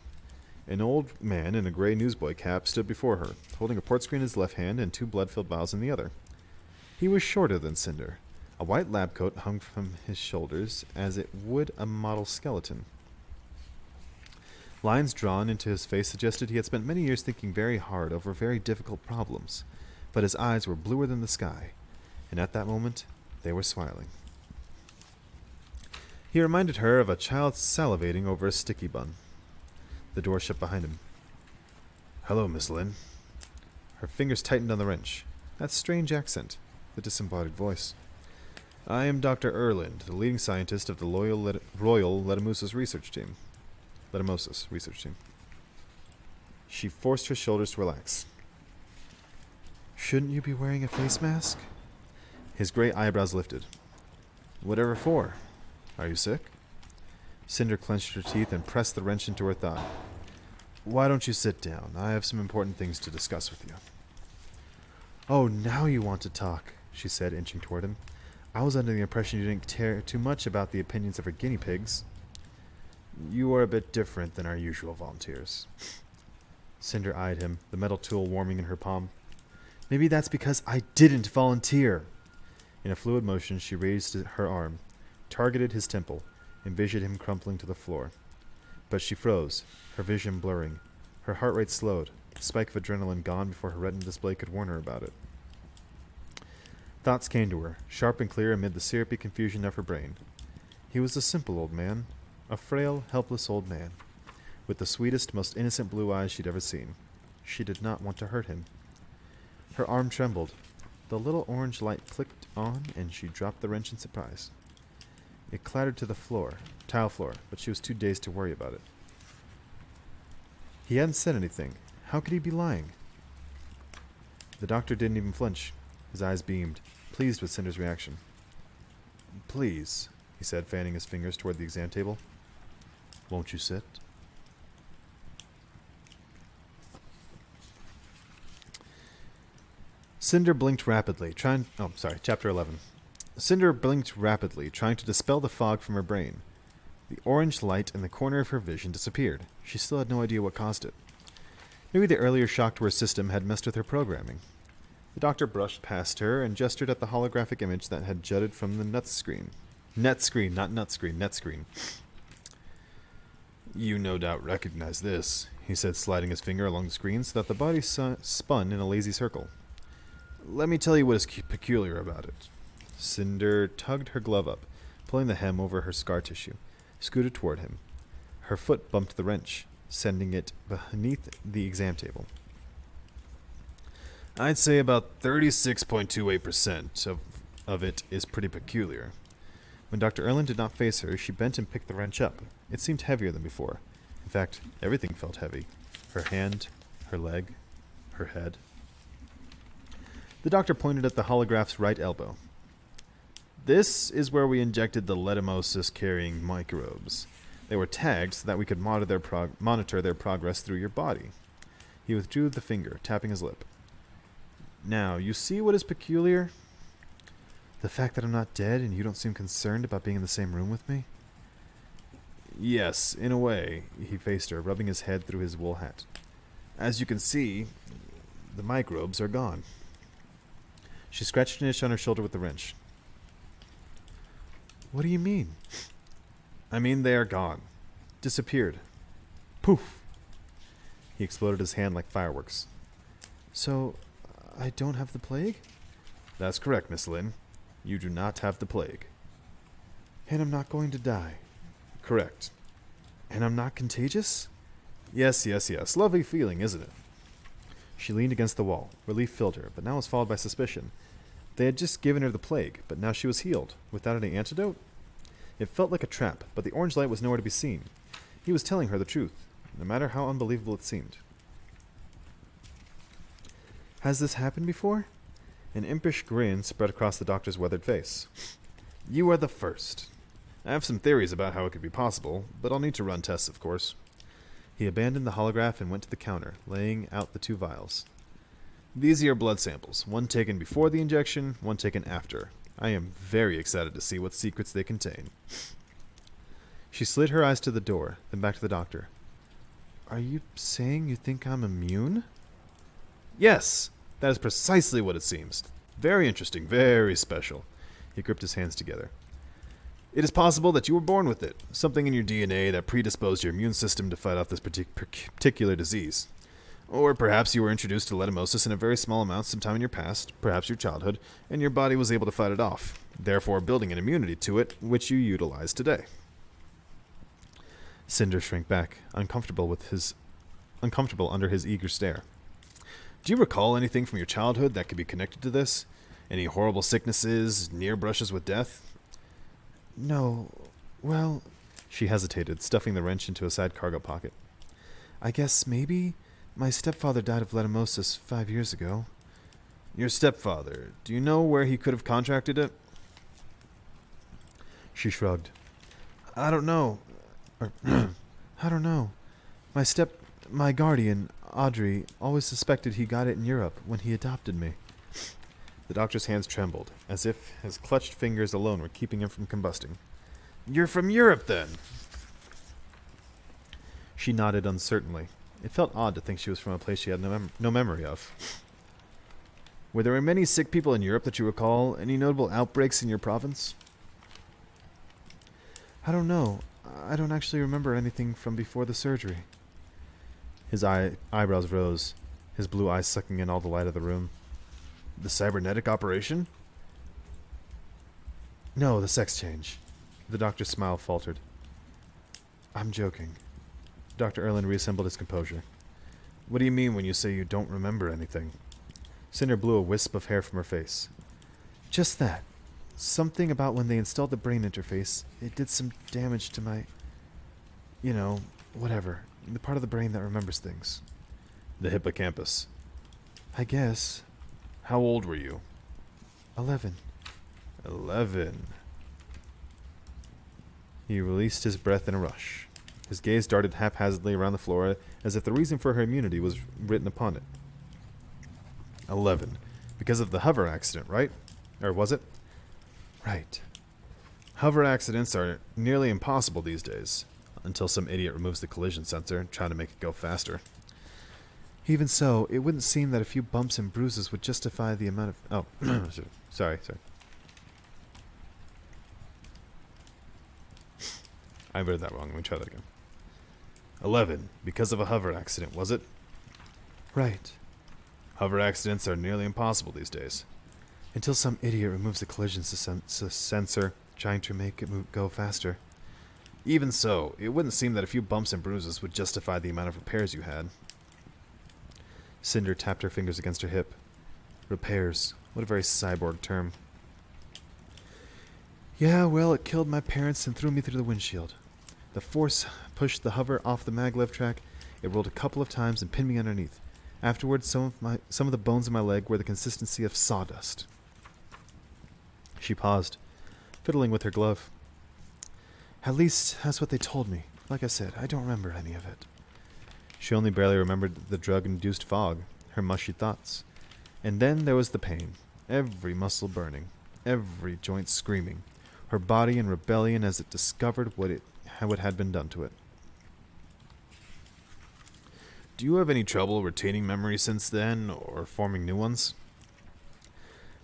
S1: An old man in a gray newsboy cap stood before her, holding a port screen in his left hand and 2 blood-filled vials in the other. He was shorter than Cinder. A white lab coat hung from his shoulders, as it would a model skeleton. Lines drawn into his face suggested he had spent many years thinking very hard over very difficult problems, but his eyes were bluer than the sky, and at that moment, they were smiling. He reminded her of a child salivating over a sticky bun. The door shut behind him. "Hello, Miss Lynn." Her fingers tightened on the wrench. That strange accent, the disembodied voice. "I am Dr. Erland, the leading scientist of the Royal Letamosis research team. She forced her shoulders to relax. "Shouldn't you be wearing a face mask?" His gray eyebrows lifted. "Whatever for? Are you sick?" Cinder clenched her teeth and pressed the wrench into her thigh. "Why don't you sit down? I have some important things to discuss with you." "Oh, now you want to talk," she said, inching toward him. "I was under the impression you didn't care too much about the opinions of our guinea pigs." "You are a bit different than our usual volunteers." Cinder eyed him, the metal tool warming in her palm. "Maybe that's because I didn't volunteer." In a fluid motion, she raised her arm, targeted his temple, and visioned him crumpling to the floor. But she froze, her vision blurring. Her heart rate slowed, the spike of adrenaline gone before her retina display could warn her about it. Thoughts came to her, sharp and clear amid the syrupy confusion of her brain. He was a simple old man, a frail, helpless old man, with the sweetest, most innocent blue eyes she'd ever seen. She did not want to hurt him. Her arm trembled. The little orange light clicked on, and she dropped the wrench in surprise. It clattered to the tile floor, but she was too dazed to worry about it. He hadn't said anything. How could he be lying? The doctor didn't even flinch. His eyes beamed, pleased with Cinder's reaction. "Please," he said, fanning his fingers toward the exam table. "Won't you sit?" Cinder blinked rapidly, Chapter 11. Cinder blinked rapidly, trying to dispel the fog from her brain. The orange light in the corner of her vision disappeared. She still had no idea what caused it. Maybe the earlier shock to her system had messed with her programming. The doctor brushed past her and gestured at the holographic image that had jutted from the net screen. Net screen, not nut screen, net screen. "You no doubt recognize this," he said, sliding his finger along the screen so that the body spun in a lazy circle. "Let me tell you what is peculiar about it." Cinder tugged her glove up, pulling the hem over her scar tissue, scooted toward him. Her foot bumped the wrench, sending it beneath the exam table. "I'd say about 36.28% of it is pretty peculiar." When Dr. Erland did not face her, she bent and picked the wrench up. It seemed heavier than before. In fact, everything felt heavy. Her hand, her leg, her head. The doctor pointed at the holograph's right elbow. "This is where we injected the letamosis-carrying microbes. They were tagged so that we could monitor their progress through your body." He withdrew the finger, tapping his lip. "Now, you see what is peculiar? The fact that I'm not dead and you don't seem concerned about being in the same room with me?" "Yes, in a way," he faced her, rubbing his head through his wool hat. "As you can see, the microbes are gone." She scratched an itch on her shoulder with the wrench. "What do you mean?" "I mean they are gone. Disappeared. Poof!" He exploded his hand like fireworks. "So, I don't have the plague?" "That's correct, Miss Lynn. You do not have the plague." "And I'm not going to die?" "Correct." "And I'm not contagious?" Yes. Lovely feeling, isn't it?" She leaned against the wall. Relief filled her, but now was followed by suspicion. They had just given her the plague, but now she was healed, without any antidote? It felt like a trap, but the orange light was nowhere to be seen. He was telling her the truth, no matter how unbelievable it seemed. Has this happened before? An impish grin spread across the doctor's weathered face. You are the first. I have some theories about how it could be possible, but I'll need to run tests, of course. He abandoned the holograph and went to the counter, laying out the 2 vials. These are your blood samples, one taken before the injection, one taken after. I am very excited to see what secrets they contain. She slid her eyes to the door, then back to the doctor. Are you saying you think I'm immune? Yes, that is precisely what it seems. Very interesting, very special. He gripped his hands together. It is possible that you were born with it, something in your DNA that predisposed your immune system to fight off this particular disease. Or perhaps you were introduced to letumosis in a very small amount sometime in your past, perhaps your childhood, and your body was able to fight it off, therefore building an immunity to it, which you utilize today. Cinder shrank back, uncomfortable under his eager stare. Do you recall anything from your childhood that could be connected to this? Any horrible sicknesses, near brushes with death? No. Well, she hesitated, stuffing the wrench into a side cargo pocket. I guess maybe my stepfather died of letumosis 5 years ago. Your stepfather, do you know where he could have contracted it? She shrugged. I don't know. I don't know. My guardian, Audrey, always suspected he got it in Europe when he adopted me. The doctor's hands trembled, as if his clutched fingers alone were keeping him from combusting. You're from Europe, then? She nodded uncertainly. It felt odd to think she was from a place she had no memory of. Were there many sick people in Europe that you recall? Any notable outbreaks in your province? I don't know. I don't actually remember anything from before the surgery. His eyebrows rose, his blue eyes sucking in all the light of the room. The cybernetic operation? No, the sex change. The doctor's smile faltered. I'm joking. Dr. Erland reassembled his composure. What do you mean when you say you don't remember anything? Cinder blew a wisp of hair from her face. Just that. Something about when they installed the brain interface, it did some damage to my... whatever. The part of the brain that remembers things. The hippocampus. I guess. How old were you? 11. 11. He released his breath in a rush. His gaze darted haphazardly around the floor as if the reason for her immunity was written upon it. 11. Because of the hover accident, right? Or was it? Right. Hover accidents are nearly impossible these days, until some idiot removes the collision sensor, trying to make it go faster. Even so, it wouldn't seem that a few bumps and bruises would justify the amount of... Oh, sorry. I read that wrong. Let me try that again. 11. Because of a hover accident, was it? Right. Hover accidents are nearly impossible these days. Until some idiot removes the collision sensor, trying to make it go faster. Even so, it wouldn't seem that a few bumps and bruises would justify the amount of repairs you had. Cinder tapped her fingers against her hip. Repairs. What a very cyborg term. Yeah, well, it killed my parents and threw me through the windshield. The force pushed the hover off the maglev track. It rolled a couple of times and pinned me underneath. Afterwards, some of the bones in my leg were the consistency of sawdust. She paused, fiddling with her glove. At least that's what they told me. Like I said, I don't remember any of it. She only barely remembered the drug-induced fog, her mushy thoughts. And then there was the pain, every muscle burning, every joint screaming, her body in rebellion as it discovered what had been done to it. Do you have any trouble retaining memories since then, or forming new ones?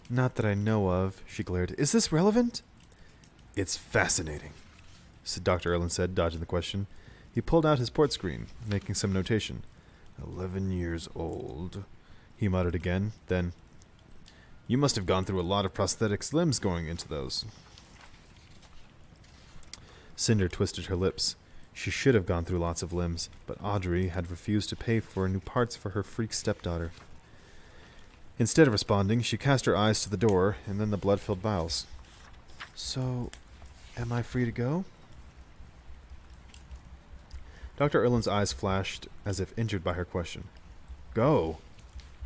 S1: Not that I know of, she glared. Is this relevant? It's fascinating, Dr. Erland said, dodging the question. He pulled out his port screen, making some notation. 11 years old, he muttered again, then, you must have gone through a lot of prosthetic limbs going into those. Cinder twisted her lips. She should have gone through lots of limbs, but Audrey had refused to pay for new parts for her freak stepdaughter. Instead of responding, she cast her eyes to the door and then the blood-filled vials. So,
S2: Am I free to go?
S1: Dr. Erland's eyes flashed as if injured by her question.
S2: Go?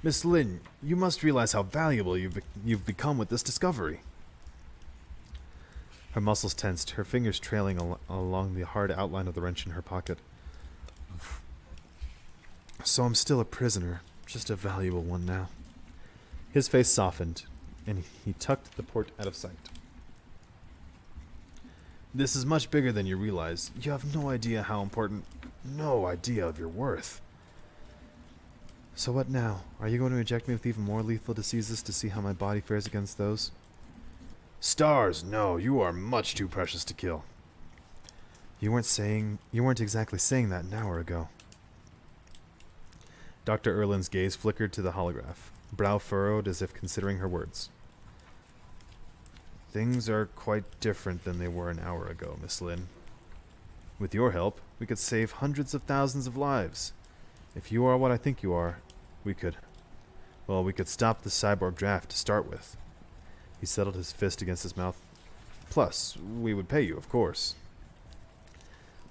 S2: Miss Lin, you must realize how valuable you've become with this discovery.
S1: Her muscles tensed, her fingers trailing along the hard outline of the wrench in her pocket.
S2: So I'm still a prisoner, just a valuable one now.
S1: His face softened, and he tucked the port out of sight.
S2: This is much bigger than you realize. You have no idea how important, no idea of your worth.
S1: So what now? Are you going to inject me with even more lethal diseases to see how my body fares against those?
S2: Stars, no, you are much too precious to kill.
S1: You weren't exactly saying that an hour ago. Dr. Erland's gaze flickered to the holograph, brow furrowed as if considering her words.
S2: Things are quite different than they were an hour ago, Miss Lin. With your help, we could save hundreds of thousands of lives. If you are what I think you are, we could stop the cyborg draft to start with.
S1: He settled his fist against his mouth.
S2: Plus, we would pay you, of course.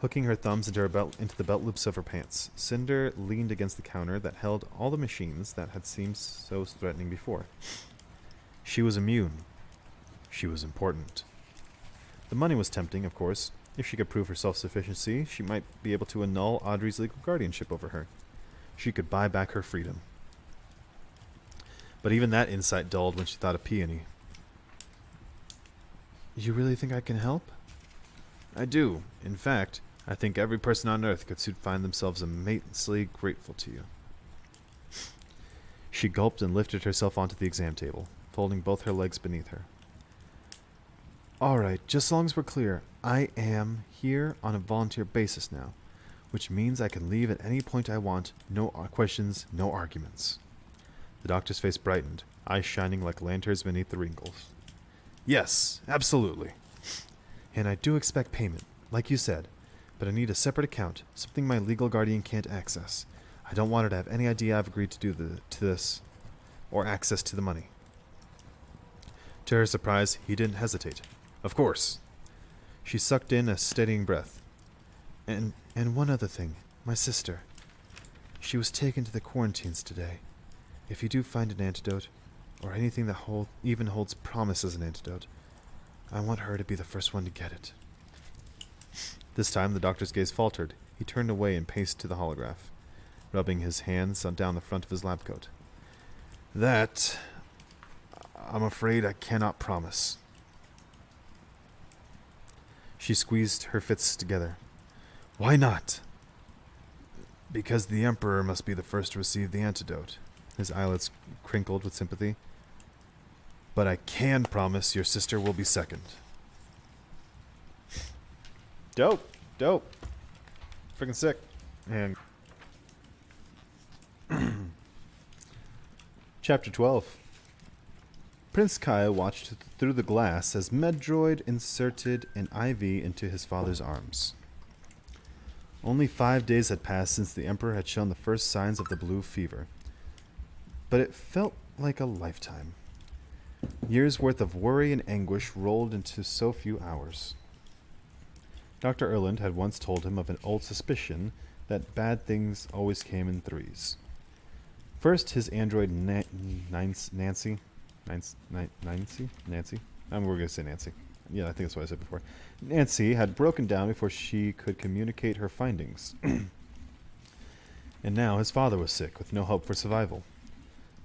S1: Hooking her thumbs into the belt loops of her pants, Cinder leaned against the counter that held all the machines that had seemed so threatening before. She was immune. She was important. The money was tempting, of course. If she could prove her self-sufficiency, she might be able to annul Audrey's legal guardianship over her. She could buy back her freedom. But even that insight dulled when she thought of Peony.
S2: You really think I can help? I do. In fact, I think every person on Earth could soon find themselves immensely grateful to you.
S1: She gulped and lifted herself onto the exam table, folding both her legs beneath her.
S2: All right, just as long as we're clear, I am here on a volunteer basis now, which means I can leave at any point I want, no questions, no arguments.
S1: The doctor's face brightened, eyes shining like lanterns beneath the wrinkles.
S2: Yes, absolutely.
S1: And I do expect payment, like you said, but I need a separate account, something my legal guardian can't access. I don't want her to have any idea I've agreed to this, or access to the money. To her surprise, he didn't hesitate. Of course. She sucked in a steadying breath.
S2: And one other thing, my sister. She was taken to the quarantines today. If you do find an antidote, or anything that even holds promise as an antidote, I want her to be the first one to get it.
S1: This time the doctor's gaze faltered. He turned away and paced to the holograph, rubbing his hands down the front of his lab coat.
S2: That, I'm afraid I cannot promise.
S1: She squeezed her fists together.
S2: Why not? Because the Emperor must be the first to receive the antidote.
S1: His eyelids crinkled with sympathy.
S2: But I can promise your sister will be second.
S1: Dope. Freaking sick. And Chapter 12. Prince Kai watched through the glass as Medroid inserted an IV into his father's arms. Only 5 days had passed since the Emperor had shown the first signs of the blue fever. But it felt like a lifetime. Years' worth of worry and anguish rolled into so few hours. Dr. Erland had once told him of an old suspicion that bad things always came in threes. First, his android Nancy. We're going to say Nancy. Yeah, I think that's what I said before. Nancy had broken down before she could communicate her findings. And now his father was sick, with no hope for survival.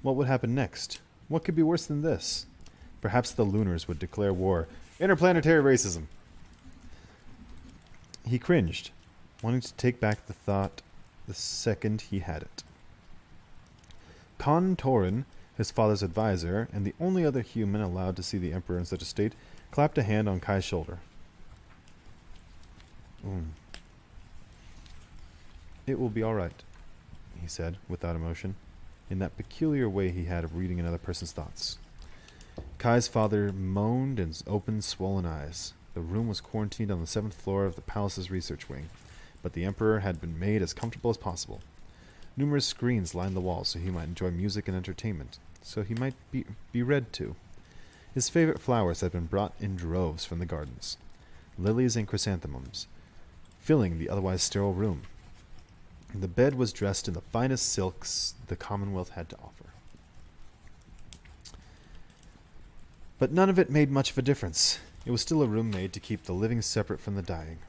S1: What would happen next? What could be worse than this? Perhaps the Lunars would declare war. Interplanetary racism! He cringed, wanting to take back the thought the second he had it. Khan Torin, his father's advisor, and the only other human allowed to see the Emperor in such a state, clapped a hand on Kai's shoulder. It will be all right, he said, without emotion, in that peculiar way he had of reading another person's thoughts. Kai's father moaned and opened swollen eyes. The room was quarantined on the 7th floor of the palace's research wing, but the Emperor had been made as comfortable as possible. Numerous screens lined the walls so he might enjoy music and entertainment, so he might be read to. His favorite flowers had been brought in droves from the gardens. lilies and chrysanthemums, filling the otherwise sterile room. The bed was dressed in the finest silks the Commonwealth had to offer. But none of it made much of a difference. It was still a room made to keep the living separate from the dying.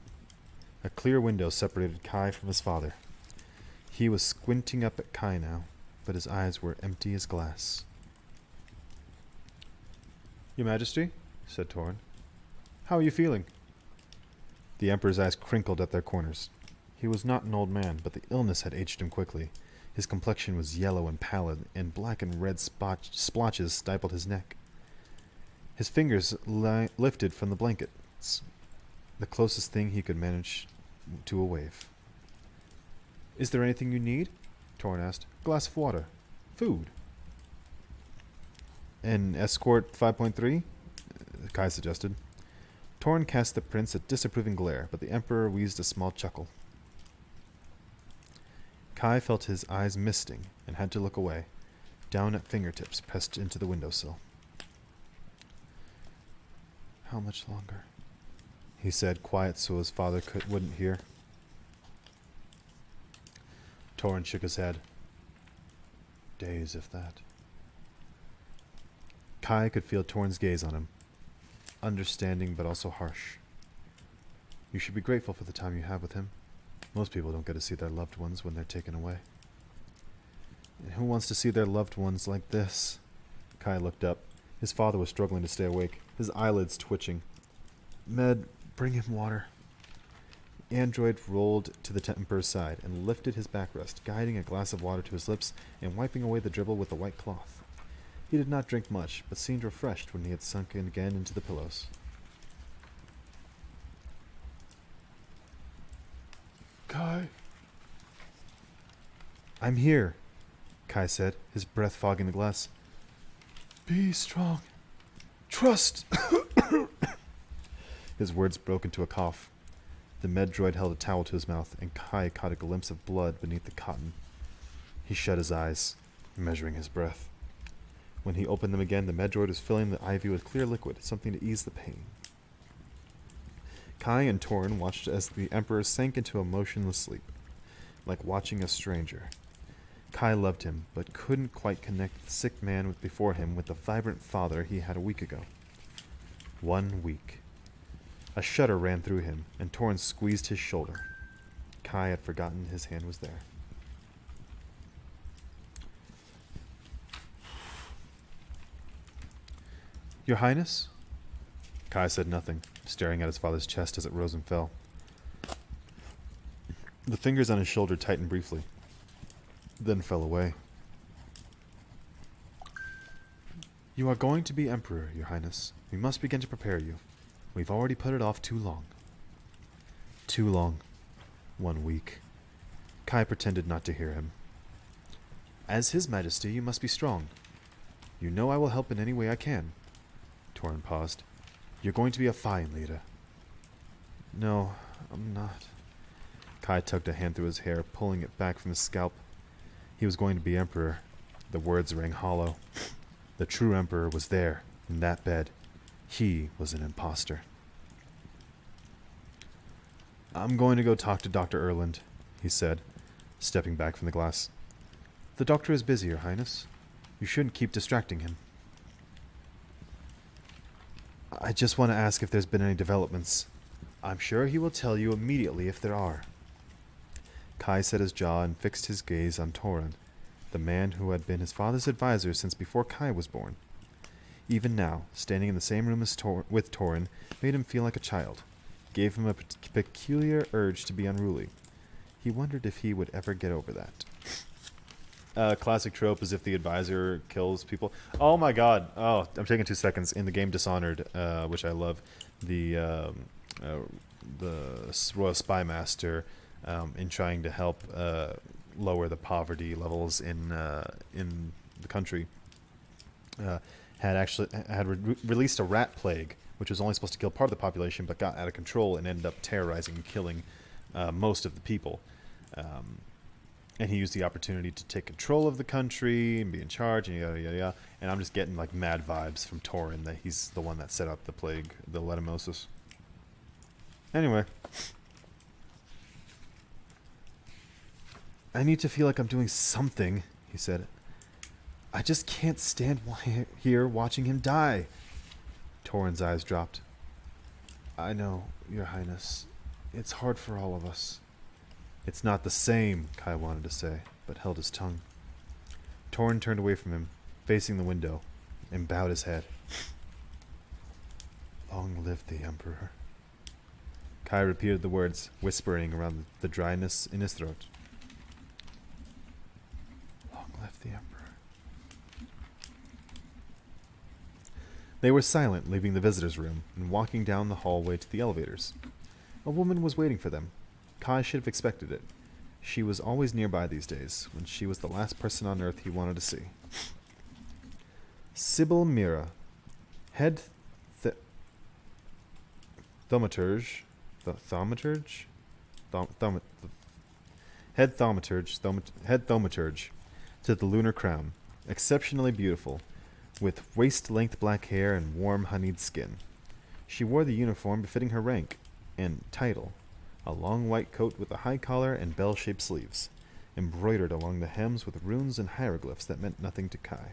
S1: A clear window separated Kai from his father. He was squinting up at Kai now, but his eyes were empty as glass. "Your Majesty," said Torin, "how are you feeling?" The Emperor's eyes crinkled at their corners. He was not an old man, but the illness had aged him quickly. His complexion was yellow and pallid, and black and red splotches stippled his neck. His fingers lifted from the blankets, the closest thing he could manage to a wave. "Is there anything you need?" Torin asked. "Glass of water. Food." "An escort 5.3? Kai suggested. Torin cast the prince a disapproving glare, but the Emperor wheezed a small chuckle. Kai felt his eyes misting and had to look away, down at fingertips pressed into the windowsill. "How much longer?" he said, quiet so his father wouldn't hear. Torin shook his head. "Days, if that." Kai could feel Torin's gaze on him, understanding but also harsh. "You should be grateful for the time you have with him. Most people don't get to see their loved ones when they're taken away." "And who wants to see their loved ones like this?" Kai looked up. His father was struggling to stay awake, his eyelids twitching. "Med, bring him water." The android rolled to the Emperor's side and lifted his backrest, guiding a glass of water to his lips and wiping away the dribble with a white cloth. He did not drink much, but seemed refreshed when he had sunk in again into the pillows. "Kai." "I'm here," Kai said, his breath fogging the glass. "Be strong. Trust." His words broke into a cough. The med droid held a towel to his mouth, and Kai caught a glimpse of blood beneath the cotton. He shut his eyes, measuring his breath. When he opened them again, the med droid was filling the IV with clear liquid, something to ease the pain. Kai and Torin watched as the Emperor sank into a motionless sleep, like watching a stranger. Kai loved him, but couldn't quite connect the sick man before him with the vibrant father he had a week ago. 1 week. A shudder ran through him, and Torin squeezed his shoulder. Kai had forgotten his hand was there. "Your Highness?" Kai said nothing, staring at his father's chest as it rose and fell. The fingers on his shoulder tightened briefly, then fell away. "You are going to be Emperor, Your Highness. We must begin to prepare you. We've already put it off too long." Too long. 1 week. Kai pretended not to hear him. "As His Majesty, you must be strong. You know I will help in any way I can." Torin paused. "You're going to be a fine leader." "No, I'm not." Kai tugged a hand through his hair, pulling it back from his scalp. He was going to be Emperor. The words rang hollow. The true Emperor was there, in that bed. He was an imposter. "I'm going to go talk to Dr. Erland," he said, stepping back from the glass. "The doctor is busy, Your Highness. You shouldn't keep distracting him." "I just want to ask if there's been any developments." "I'm sure he will tell you immediately if there are." Kai set his jaw and fixed his gaze on Torin, the man who had been his father's advisor since before Kai was born. Even now, standing in the same room with Torin made him feel like a child, gave him a peculiar urge to be unruly. He wondered if he would ever get over that. Classic trope is if the advisor kills people. Oh my god. Oh, I'm taking 2 seconds. In the game Dishonored, which I love, the Royal Spy Master, in trying to help lower the poverty levels in the country, had released a rat plague, which was only supposed to kill part of the population, but got out of control and ended up terrorizing and killing most of the people. And he used the opportunity to take control of the country and be in charge, and yada yada yada. And I'm just getting like mad vibes from Torin that he's the one that set up the plague, the Letimosis. Anyway.
S2: I need to feel like I'm doing something, he said. I just can't stand here watching him die.
S1: Torin's eyes dropped.
S2: I know, Your Highness. It's hard for all of us.
S1: It's not the same, Kai wanted to say, but held his tongue. Torin turned away from him, facing the window, and bowed his head.
S2: Long live the Emperor.
S1: Kai repeated the words, whispering around the dryness in his throat.
S2: Long live the Emperor.
S1: They were silent, leaving the visitors' room and walking down the hallway to the elevators. A woman was waiting for them. Kai should have expected it. She was always nearby these days, when she was the last person on Earth he wanted to see. Sybil Mira, head thaumaturge, head thaumaturge to the Lunar Crown, exceptionally beautiful, with waist-length black hair and warm, honeyed skin. She wore the uniform befitting her rank and title, a long white coat with a high collar and bell-shaped sleeves, embroidered along the hems with runes and hieroglyphs that meant nothing to Kai.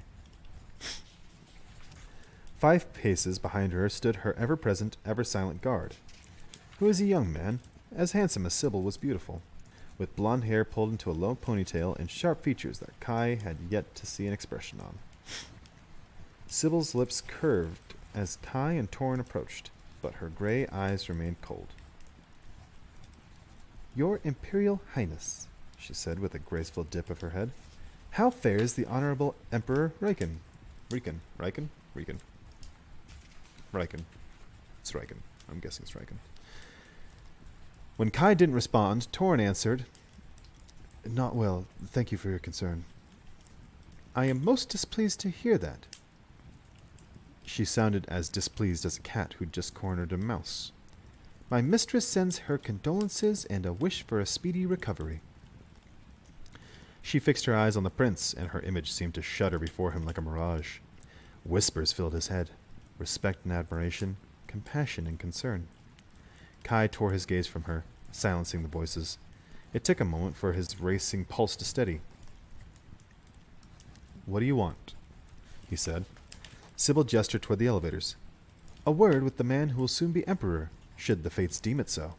S1: 5 paces behind her stood her ever-present, ever-silent guard, who was a young man, as handsome as Sybil was beautiful, with blonde hair pulled into a low ponytail and sharp features that Kai had yet to see an expression on. Sybil's lips curved as Kai and Torin approached, but her gray eyes remained cold. Your Imperial Highness, she said with a graceful dip of her head, how fares the Honorable Emperor Riken? Riken? It's Riken. I'm guessing it's Riken. When Kai didn't respond, Torin answered, Not well. Thank you for your concern. I am most displeased to hear that. She sounded as displeased as a cat who'd just cornered a mouse. My mistress sends her condolences and a wish for a speedy recovery. She fixed her eyes on the prince, and her image seemed to shudder before him like a mirage. Whispers filled his head. Respect and admiration, compassion and concern. Kai tore his gaze from her, silencing the voices. It took a moment for his racing pulse to steady. What do you want? He said. Sybil gestured toward the elevators. A word with the man who will soon be emperor, should the fates deem it so.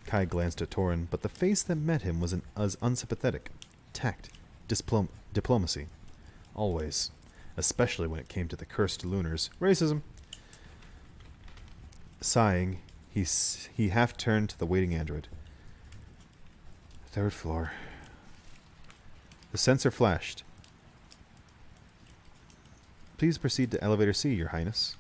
S1: Kai glanced at Torin, but the face that met him was as unsympathetic. Tact. Diplomacy. Always. Especially when it came to the cursed Lunars. Racism. Sighing, he half turned to the waiting android. 3rd floor. The sensor flashed. Please proceed to Elevator C, Your Highness.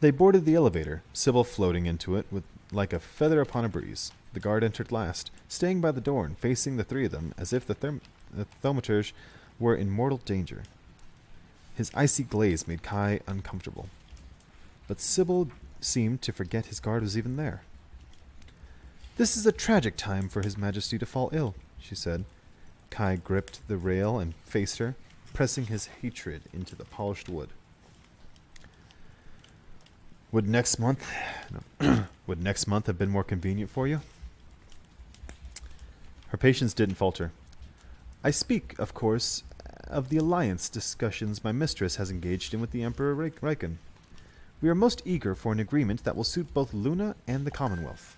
S1: They boarded the elevator, Sybil floating into it like a feather upon a breeze. The guard entered last, staying by the door and facing the 3 of them as if the thaumaturge were in mortal danger. His icy glaze made Kai uncomfortable. But Sybil seemed to forget his guard was even there. This is a tragic time for His Majesty to fall ill, she said. Kai gripped the rail and faced her, pressing his hatred into the polished wood. Would next month have been more convenient for you? Her patience didn't falter. I speak, of course, of the alliance discussions my mistress has engaged in with the Emperor Riken. We are most eager for an agreement that will suit both Luna and the Commonwealth.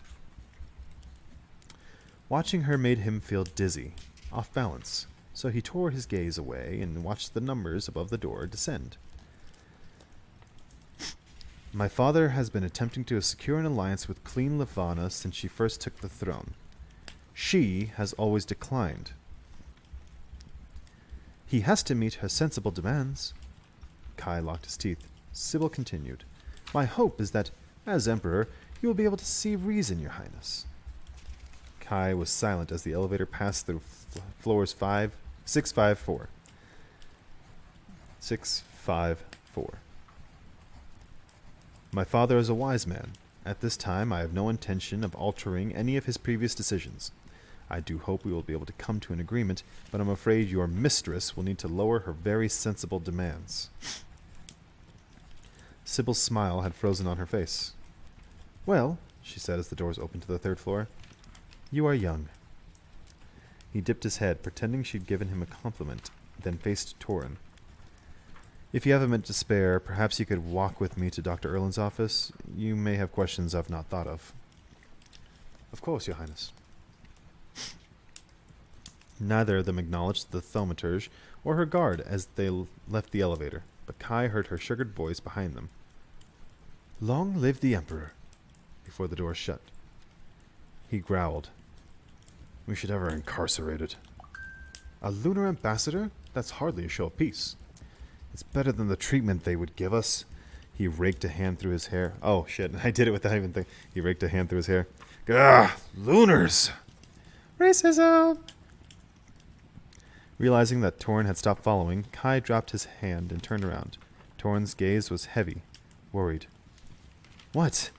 S1: Watching her made him feel dizzy, off balance, so he tore his gaze away and watched the numbers above the door descend. My father has been attempting to secure an alliance with Queen Levana since she first took the throne. She has always declined. He has to meet her sensible demands. Kai locked his teeth. Sybil continued. My hope is that, as Emperor, you will be able to see reason, Your Highness. Kai was silent as the elevator passed through floors 654. 654. My father is a wise man. At this time, I have no intention of altering any of his previous decisions. I do hope we will be able to come to an agreement, but I'm afraid your mistress will need to lower her very sensible demands. Sybil's smile had frozen on her face. "Well," she said as the doors opened to the third floor, "you are young." He dipped his head, pretending she'd given him a compliment, then faced Torin. "If you have a minute to spare, perhaps you could walk with me to Dr. Erland's office. You may have questions I've not thought of." "Of course, Your Highness." Neither of them acknowledged the thaumaturge or her guard as they left the elevator, but Kai heard her sugared voice behind them. "Long live the Emperor," before the door shut. He growled. "We should have her incarcerated." "A lunar ambassador? That's hardly a show of peace." "It's better than the treatment they would give us." He raked a hand through his hair. Oh, shit. I did it without even thinking. He raked a hand through his hair. "Gah! Lunars! Racism!" Realizing that Torin had stopped following, Kai dropped his hand and turned around. Torin's gaze was heavy, worried. "What?"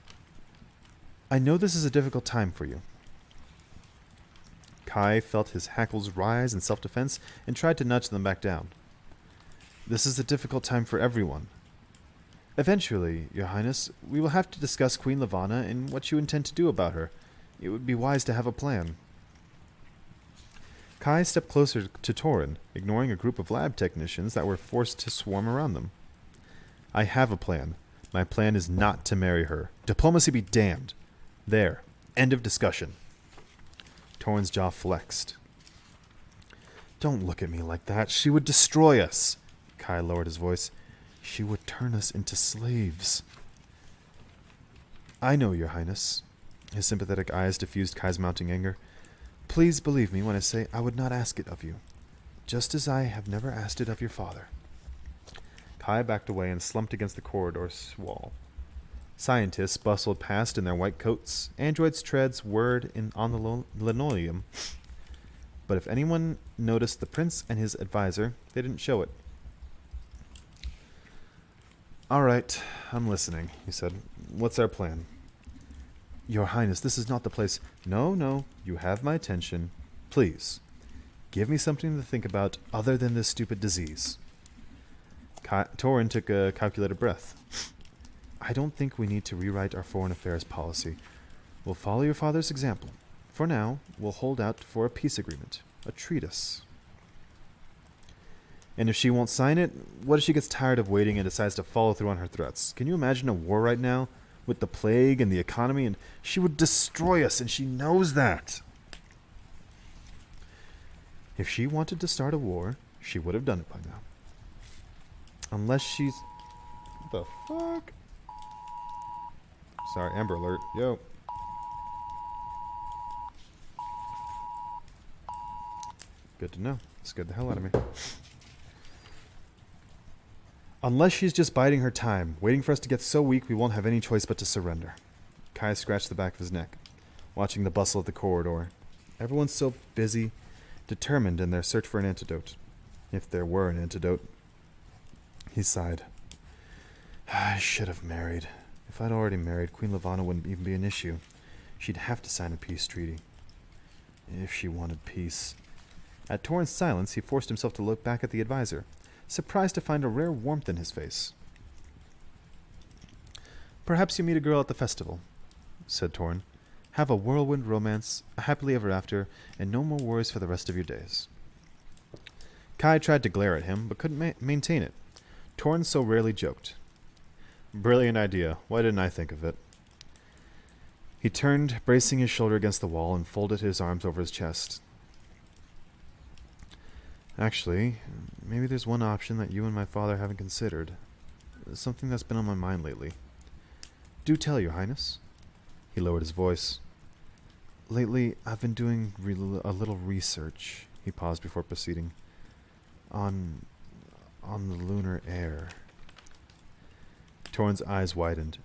S1: "I know this is a difficult time for you." Kai felt his hackles rise in self-defense and tried to nudge them back down. "This is a difficult time for everyone. Eventually, Your Highness, we will have to discuss Queen Lavanna and what you intend to do about her. It would be wise to have a plan." Kai stepped closer to Torin, ignoring a group of lab technicians that were forced to swarm around them. "I have a plan. My plan is not to marry her. Diplomacy be damned. There. End of discussion." Torin's jaw flexed. "Don't look at me like that. She would destroy us." Kai lowered his voice. "She would turn us into slaves." "I know, Your Highness." His sympathetic eyes diffused Kai's mounting anger. "Please believe me when I say I would not ask it of you, just as I have never asked it of your father." Kai backed away and slumped against the corridor wall. Scientists bustled past in their white coats. Androids' treads whirred on the linoleum. But if anyone noticed the prince and his advisor, they didn't show it. "All right, I'm listening," he said. "What's our plan?" "Your Highness, this is not the place." No, you have my attention. Please, give me something to think about other than this stupid disease." Torin took a calculated breath. "I don't think we need to rewrite our foreign affairs policy. We'll follow your father's example. For now, we'll hold out for a peace agreement, a treatise." "And if she won't sign it, what if she gets tired of waiting and decides to follow through on her threats? Can you imagine a war right now? With the plague and the economy, and she would destroy us, and she knows that." "If she wanted to start a war, she would have done it by now. Unless she's..." What the fuck? Sorry, Amber Alert. Yo. Good to know. Scared the hell out of me. "Unless she's just biding her time, waiting for us to get so weak we won't have any choice but to surrender." Kai scratched the back of his neck, watching the bustle of the corridor. Everyone's so busy, determined in their search for an antidote. If there were an antidote. He sighed. "I should have married. If I'd already married, Queen Lavanna wouldn't even be an issue. She'd have to sign a peace treaty. If she wanted peace." At Torin's silence, he forced himself to look back at the advisor, surprised to find a rare warmth in his face. "Perhaps you meet a girl at the festival," said Torin. "Have a whirlwind romance, a happily ever after, and no more worries for the rest of your days." Kai tried to glare at him, but couldn't maintain it. Torin so rarely joked. "Brilliant idea. Why didn't I think of it?" He turned, bracing his shoulder against the wall, and folded his arms over his chest. "Actually, maybe there's one option that you and my father haven't considered. Something that's been on my mind lately." "Do tell, Your Highness." He lowered his voice. "Lately, I've been doing a little research," he paused before proceeding, on the lunar air." Torin's eyes widened.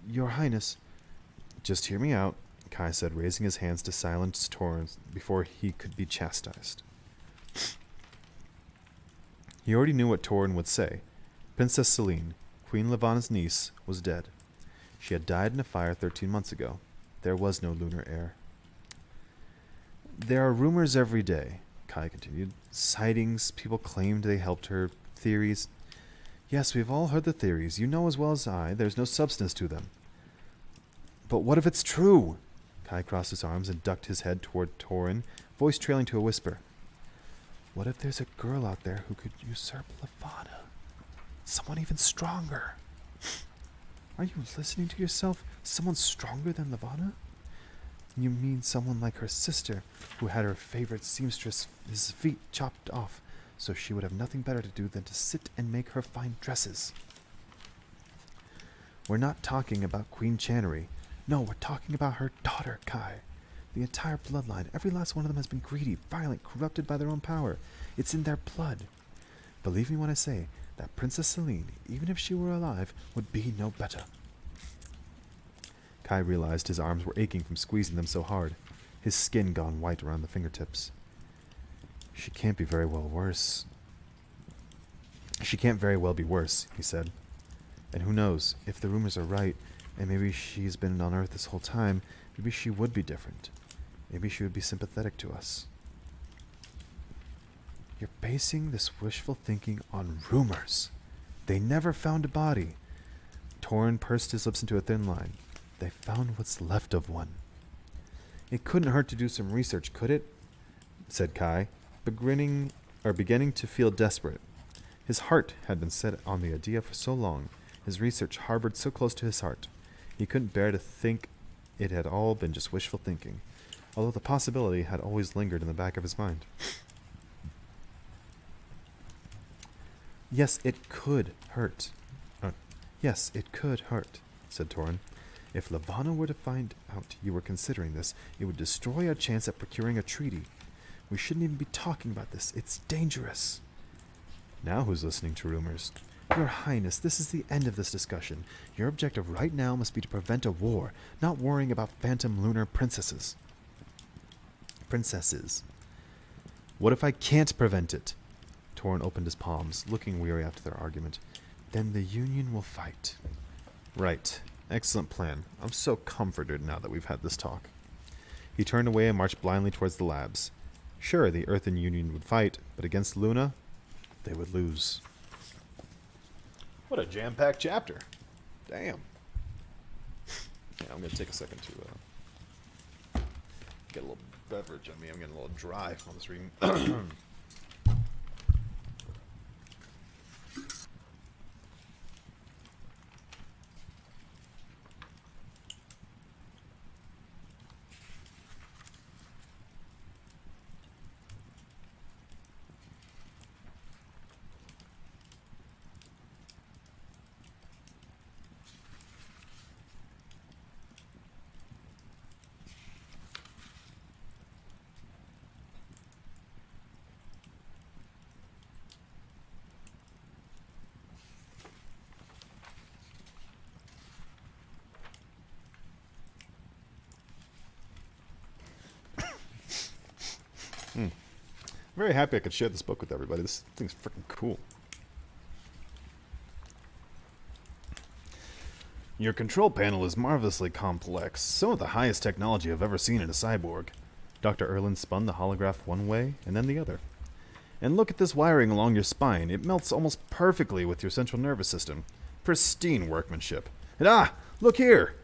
S1: "Your Highness..." "Just hear me out," Kai said, raising his hands to silence Torin before he could be chastised. He already knew what Torin would say. Princess Celine, Queen Lavanna's niece, was dead. She had died in a fire 13 months ago. There was no lunar air. "There are rumors every day," Kai continued. "Sightings, people claimed they helped her, theories. Yes, we've all heard the theories. You know as well as I, there's no substance to them. But what if it's true? Kai crossed his arms and ducked his head toward Torin, voice trailing to a whisper. What if there's a girl out there who could usurp Lavana? Someone even stronger. Are you listening to yourself? Someone stronger than Lavana? You mean someone like her sister, who had her favorite seamstress's feet chopped off, so she would have nothing better to do than to sit and make her fine dresses. We're not talking about Queen Channery. No, we're talking about her daughter, Kai. The entire bloodline, every last one of them has been greedy, violent, corrupted by their own power. It's in their blood. Believe me when I say that Princess Celine, even if she were alive, would be no better. Kai realized his arms were aching from squeezing them so hard, his skin gone white around the fingertips. She can't be very well worse. She can't very well be worse, he said. And who knows, if the rumors are right, and maybe she's been on Earth this whole time, maybe she would be different. Maybe she would be sympathetic to us. You're basing this wishful thinking on rumors. They never found a body. Torin pursed his lips into a thin line. They found what's left of one. It couldn't hurt to do some research, could it? Said Kai, beginning to feel desperate. His heart had been set on the idea for so long, his research harbored so close to his heart. He couldn't bear to think it had all been just wishful thinking, although the possibility had always lingered in the back of his mind. Yes, it could hurt. Yes, it could hurt, said Torin. If Lavana were to find out you were considering this, it would destroy our chance at procuring a treaty. We shouldn't even be talking about this. It's dangerous. Now who's listening to rumors? Your Highness, this is the end of this discussion. Your objective right now must be to prevent a war, not worrying about phantom lunar princesses. What if I can't prevent it? Torin opened his palms, looking weary after their argument. Then the Union will fight. Right. Excellent plan. I'm so comforted now that we've had this talk. He turned away and marched blindly towards the labs. Sure, the Earth and Union would fight, but against Luna, they would lose. What a jam-packed chapter. Damn. Yeah, I'm going to take a second to get a little beverage on me. I'm getting a little dry on this reading. I'm very happy I could share this book with everybody. This thing's freaking cool. Your control panel is marvelously complex. Some of the highest technology I've ever seen in a cyborg. Dr. Erland spun the holograph one way and then the other. And look at this wiring along your spine. It melts almost perfectly with your central nervous system. Pristine workmanship. And look here!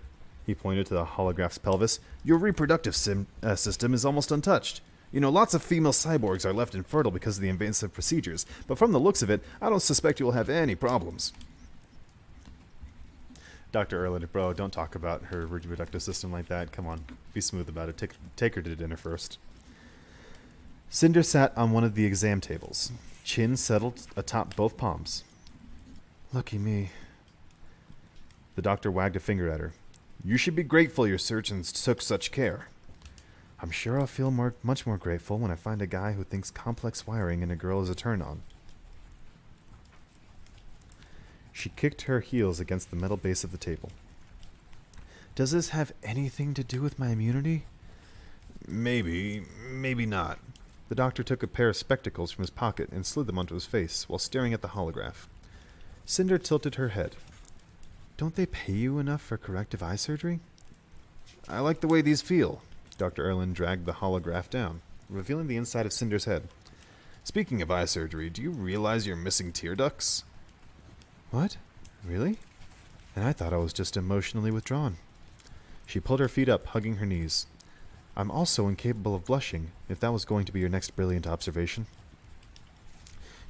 S1: He pointed to the holograph's pelvis. Your reproductive system is almost untouched. You know, lots of female cyborgs are left infertile because of the invasive procedures, but from the looks of it, I don't suspect you will have any problems. Dr. Erland, bro, don't talk about her reproductive system like that. Come on, be smooth about it. Take her to dinner first. Cinder sat on one of the exam tables, chin settled atop both palms. Lucky me. The doctor wagged a finger at her. You should be grateful your surgeons took such care. I'm sure I'll feel much more grateful when I find a guy who thinks complex wiring in a girl is a turn-on. She kicked her heels against the metal base of the table. Does this have anything to do with my immunity? Maybe, maybe not. The doctor took a pair of spectacles from his pocket and slid them onto his face while staring at the holograph. Cinder tilted her head. Don't they pay you enough for corrective eye surgery? I like the way these feel. Dr. Erland dragged the holograph down, revealing the inside of Cinder's head. Speaking of eye surgery, do you realize you're missing tear ducts?
S2: What? Really? And I thought I was just emotionally withdrawn.
S1: She pulled her feet up, hugging her knees. I'm also incapable of blushing, if that was going to be your next brilliant observation.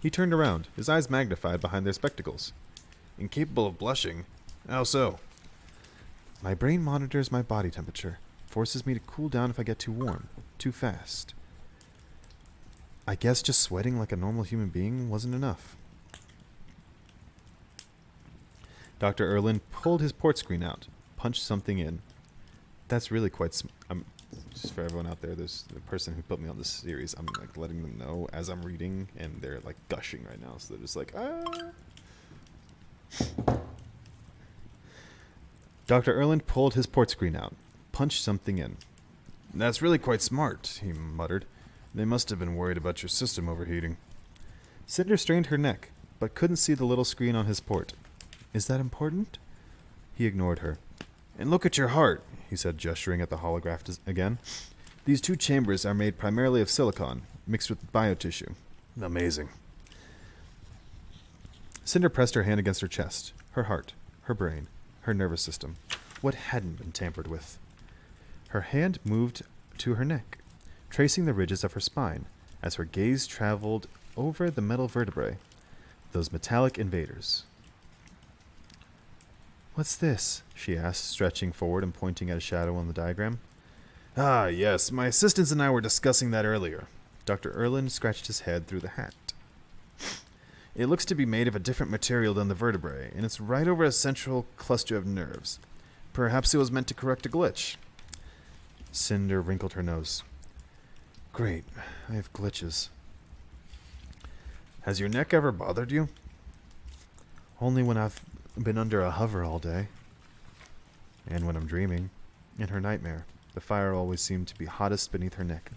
S1: He turned around, his eyes magnified behind their spectacles. Incapable of blushing? How so? My brain monitors my body temperature, forces me to cool down if I get too warm, too fast. I guess just sweating like a normal human being wasn't enough. Dr. Erland pulled his port screen out, punched something in. That's really quite... just for everyone out there, there's the person who put me on this series. I'm like letting them know as I'm reading, and they're like gushing right now, so they're just like, ah. Dr. Erland pulled his port screen out, punched something in. That's really quite smart, he muttered. They must have been worried about your system overheating. Cinder strained her neck, but couldn't see the little screen on his port. Is that important? He ignored her. And look at your heart, he said, gesturing at the holograph again. These two chambers are made primarily of silicon, mixed with biotissue. Amazing. Cinder pressed her hand against her chest, her heart, her brain, her nervous system. What hadn't been tampered with? Her hand moved to her neck, tracing the ridges of her spine, as her gaze traveled over the metal vertebrae, those metallic invaders. What's this? She asked, stretching forward and pointing at a shadow on the diagram. Ah, yes, my assistants and I were discussing that earlier. Dr. Erland scratched his head through the hat. It looks to be made of a different material than the vertebrae, and it's right over a central cluster of nerves. Perhaps it was meant to correct a glitch. Cinder wrinkled her nose. Great, I have glitches. Has your neck ever bothered you? Only when I've been under a hover all day. And when I'm dreaming. In her nightmare, the fire always seemed to be hottest beneath her neck,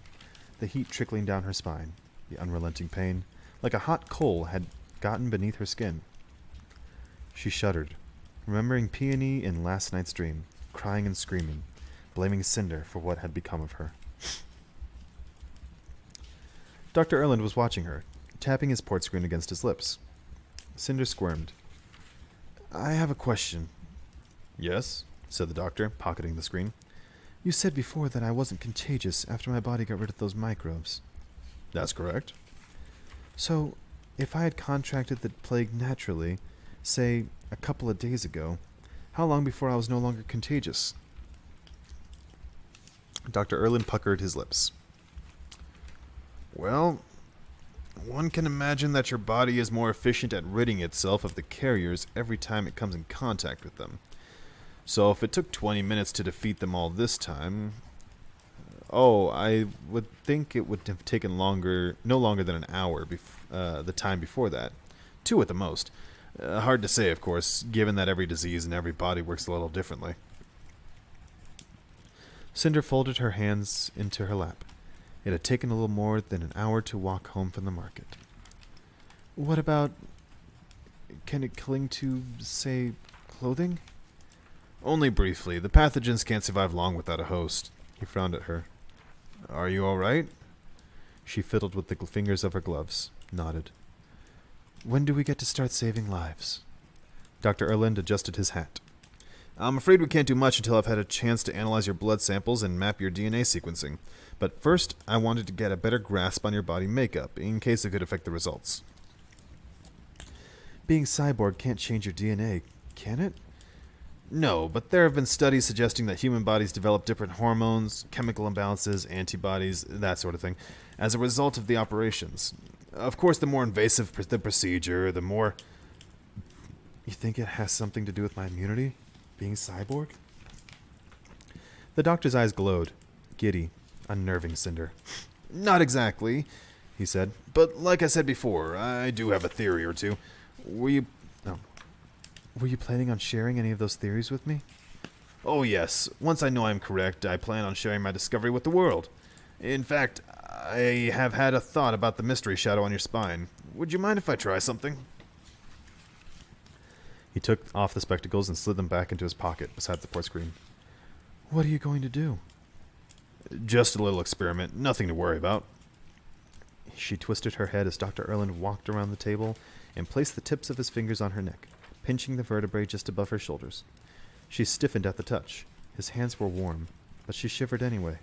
S1: the heat trickling down her spine, the unrelenting pain, like a hot coal had gotten beneath her skin. She shuddered, remembering Peony in last night's dream, crying and screaming, blaming Cinder for what had become of her. Dr. Erland was watching her, tapping his port screen against his lips. Cinder squirmed. I have a question. Yes, said the doctor, pocketing the screen. You said before that I wasn't contagious after my body got rid of those microbes. That's correct. So, if I had contracted the plague naturally, say, a couple of days ago, how long before I was no longer contagious? Dr. Erland puckered his lips. Well, one can imagine that your body is more efficient at ridding itself of the carriers every time it comes in contact with them. So if it took 20 minutes to defeat them all this time... I would think it would have taken no longer than an hour, the time before that. 2 at the most. Hard to say, of course, given that every disease and every body works a little differently. Cinder folded her hands into her lap. It had taken a little more than an hour to walk home from the market. What about... Can it cling to, say, clothing? Only briefly. The pathogens can't survive long without a host. He frowned at her. Are you all right? She fiddled with the fingers of her gloves, nodded. When do we get to start saving lives? Dr. Erland adjusted his hat. I'm afraid we can't do much until I've had a chance to analyze your blood samples and map your DNA sequencing. But first, I wanted to get a better grasp on your body makeup, in case it could affect the results. Being cyborg can't change your DNA, can it? No, but there have been studies suggesting that human bodies develop different hormones, chemical imbalances, antibodies, that sort of thing, as a result of the operations. Of course, the more invasive the procedure, the more... You think it has something to do with my immunity? Being cyborg? The doctor's eyes glowed, giddy, unnerving Cinder. Not exactly, he said. But like I said before, I do have a theory or two. Were you planning on sharing any of those theories with me? Oh yes. Once I know I'm correct, I plan on sharing my discovery with the world. In fact, I have had a thought about the mystery shadow on your spine. Would you mind if I try something? He took off the spectacles and slid them back into his pocket beside the port screen. What are you going to do? Just a little experiment. Nothing to worry about. She twisted her head as Dr. Erland walked around the table and placed the tips of his fingers on her neck,
S2: pinching the vertebrae just above her shoulders. She stiffened at the touch. His hands were warm, but she shivered anyway.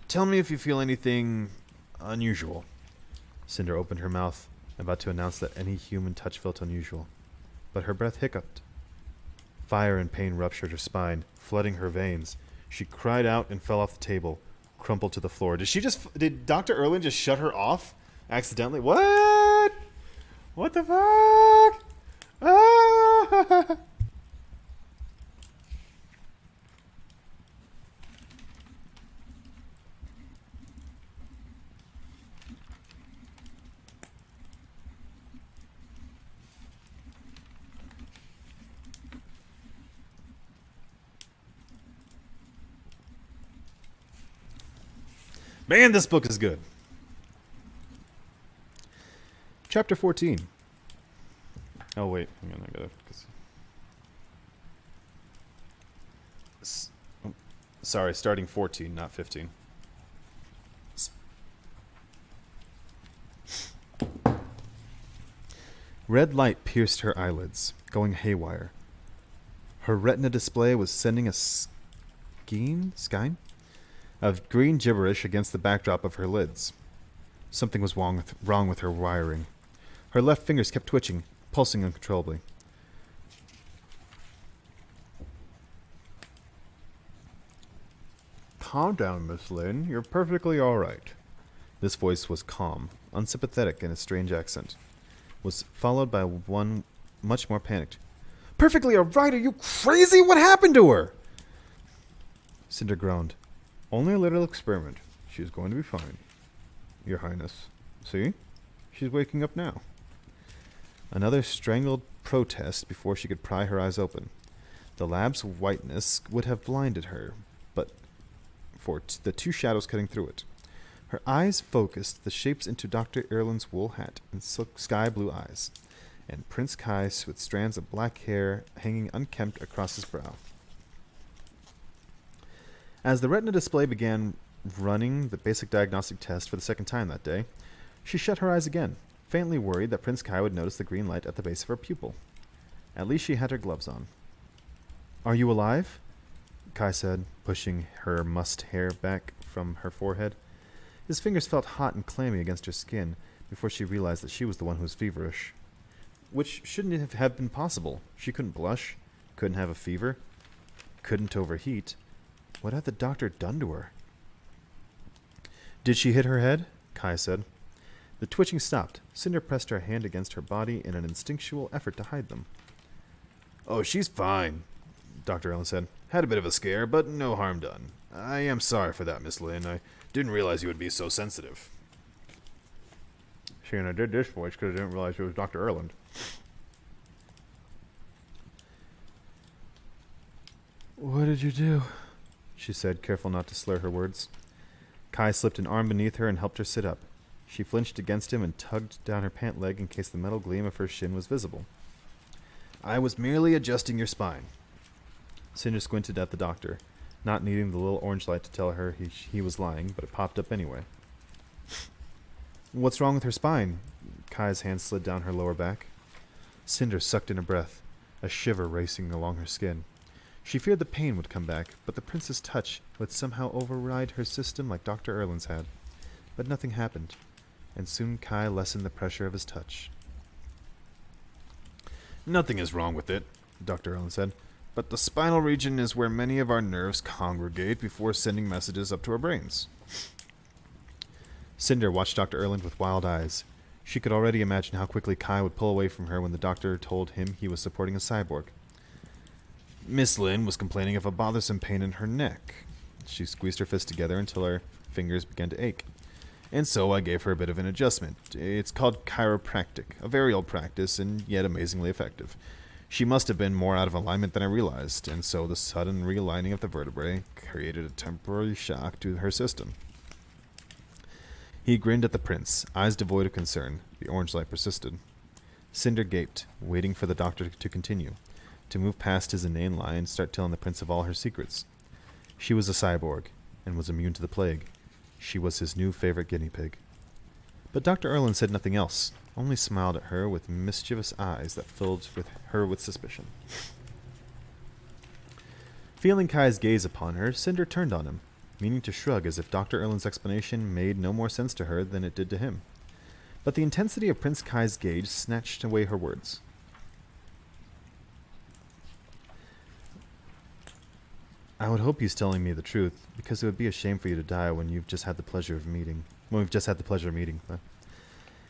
S1: Tell me if you feel anything unusual.
S2: Cinder opened her mouth, about to announce that any human touch felt unusual, but her breath hiccuped. Fire and pain ruptured her spine, flooding her veins. She cried out and fell off the table, crumpled to the floor. Did Dr. Erland just shut her off accidentally? What? What the fuck? Ah! Man, this book is good. Chapter 14. Oh, wait. Hang on, I gotta... Sorry, starting 14, not 15. Red light pierced her eyelids, going haywire. Her retina display was sending a skein of green gibberish against the backdrop of her lids. Something was wrong with her wiring. Her left fingers kept twitching, pulsing uncontrollably. Calm down, Miss Lynn. You're perfectly all right. This voice was calm, unsympathetic in a strange accent. Was followed by one much more panicked. Perfectly all right? Are you crazy? What happened to her? Cinder groaned. Only a little experiment. She's going to be fine. Your Highness. See? She's waking up now. Another strangled protest before she could pry her eyes open. The lab's whiteness would have blinded her, but for the two shadows cutting through it. Her eyes focused the shapes into Dr. Erland's wool hat and sky blue eyes, and Prince Kais with strands of black hair hanging unkempt across his brow. As the retina display began running the basic diagnostic test for the second time that day, she shut her eyes again, faintly worried that Prince Kai would notice the green light at the base of her pupil. At least she had her gloves on. Are you alive? Kai said, pushing her mussed hair back from her forehead. His fingers felt hot and clammy against her skin before she realized that she was the one who was feverish. Which shouldn't have been possible. She couldn't blush, couldn't have a fever, couldn't overheat. What had the doctor done to her? Did she hit her head? Kai said. The twitching stopped. Cinder pressed her hand against her body in an instinctual effort to hide them. Oh, she's fine, Dr. Erland said. Had a bit of a scare, but no harm done. I am sorry for that, Miss Lynn. I didn't realize you would be so sensitive. See, and I did this voice because I didn't realize it was Dr. Erland. What did you do? She said, careful not to slur her words. Kai slipped an arm beneath her and helped her sit up. She flinched against him and tugged down her pant leg in case the metal gleam of her shin was visible. I was merely adjusting your spine. Cinder squinted at the doctor, not needing the little orange light to tell her he was lying, but it popped up anyway. What's wrong with her spine? Kai's hand slid down her lower back. Cinder sucked in a breath, a shiver racing along her skin. She feared the pain would come back, but the prince's touch would somehow override her system like Dr. Erland's had. But nothing happened, and soon Kai lessened the pressure of his touch. Nothing is wrong with it, Dr. Erland said, but the spinal region is where many of our nerves congregate before sending messages up to our brains. Cinder watched Dr. Erland with wild eyes. She could already imagine how quickly Kai would pull away from her when the doctor told him he was supporting a cyborg. Miss Lynn was complaining of a bothersome pain in her neck. She squeezed her fists together until her fingers began to ache. And so I gave her a bit of an adjustment. It's called chiropractic, a very old practice and yet amazingly effective. She must have been more out of alignment than I realized, and so the sudden realigning of the vertebrae created a temporary shock to her system. He grinned at the prince, eyes devoid of concern. The orange light persisted. Cinder gaped, waiting for the doctor to continue, to move past his inane lie and start telling the prince of all her secrets. She was a cyborg, and was immune to the plague. She was his new favorite guinea pig.
S1: But Dr. Erland said nothing else, only smiled at her with mischievous eyes that filled her with suspicion. Feeling Kai's gaze upon her, Cinder turned on him, meaning to shrug as if Dr. Erland's explanation made no more sense to her than it did to him. But the intensity of Prince Kai's gaze snatched away her words. I would hope he's telling me the truth, because it would be a shame for you to die when we've just had the pleasure of meeting.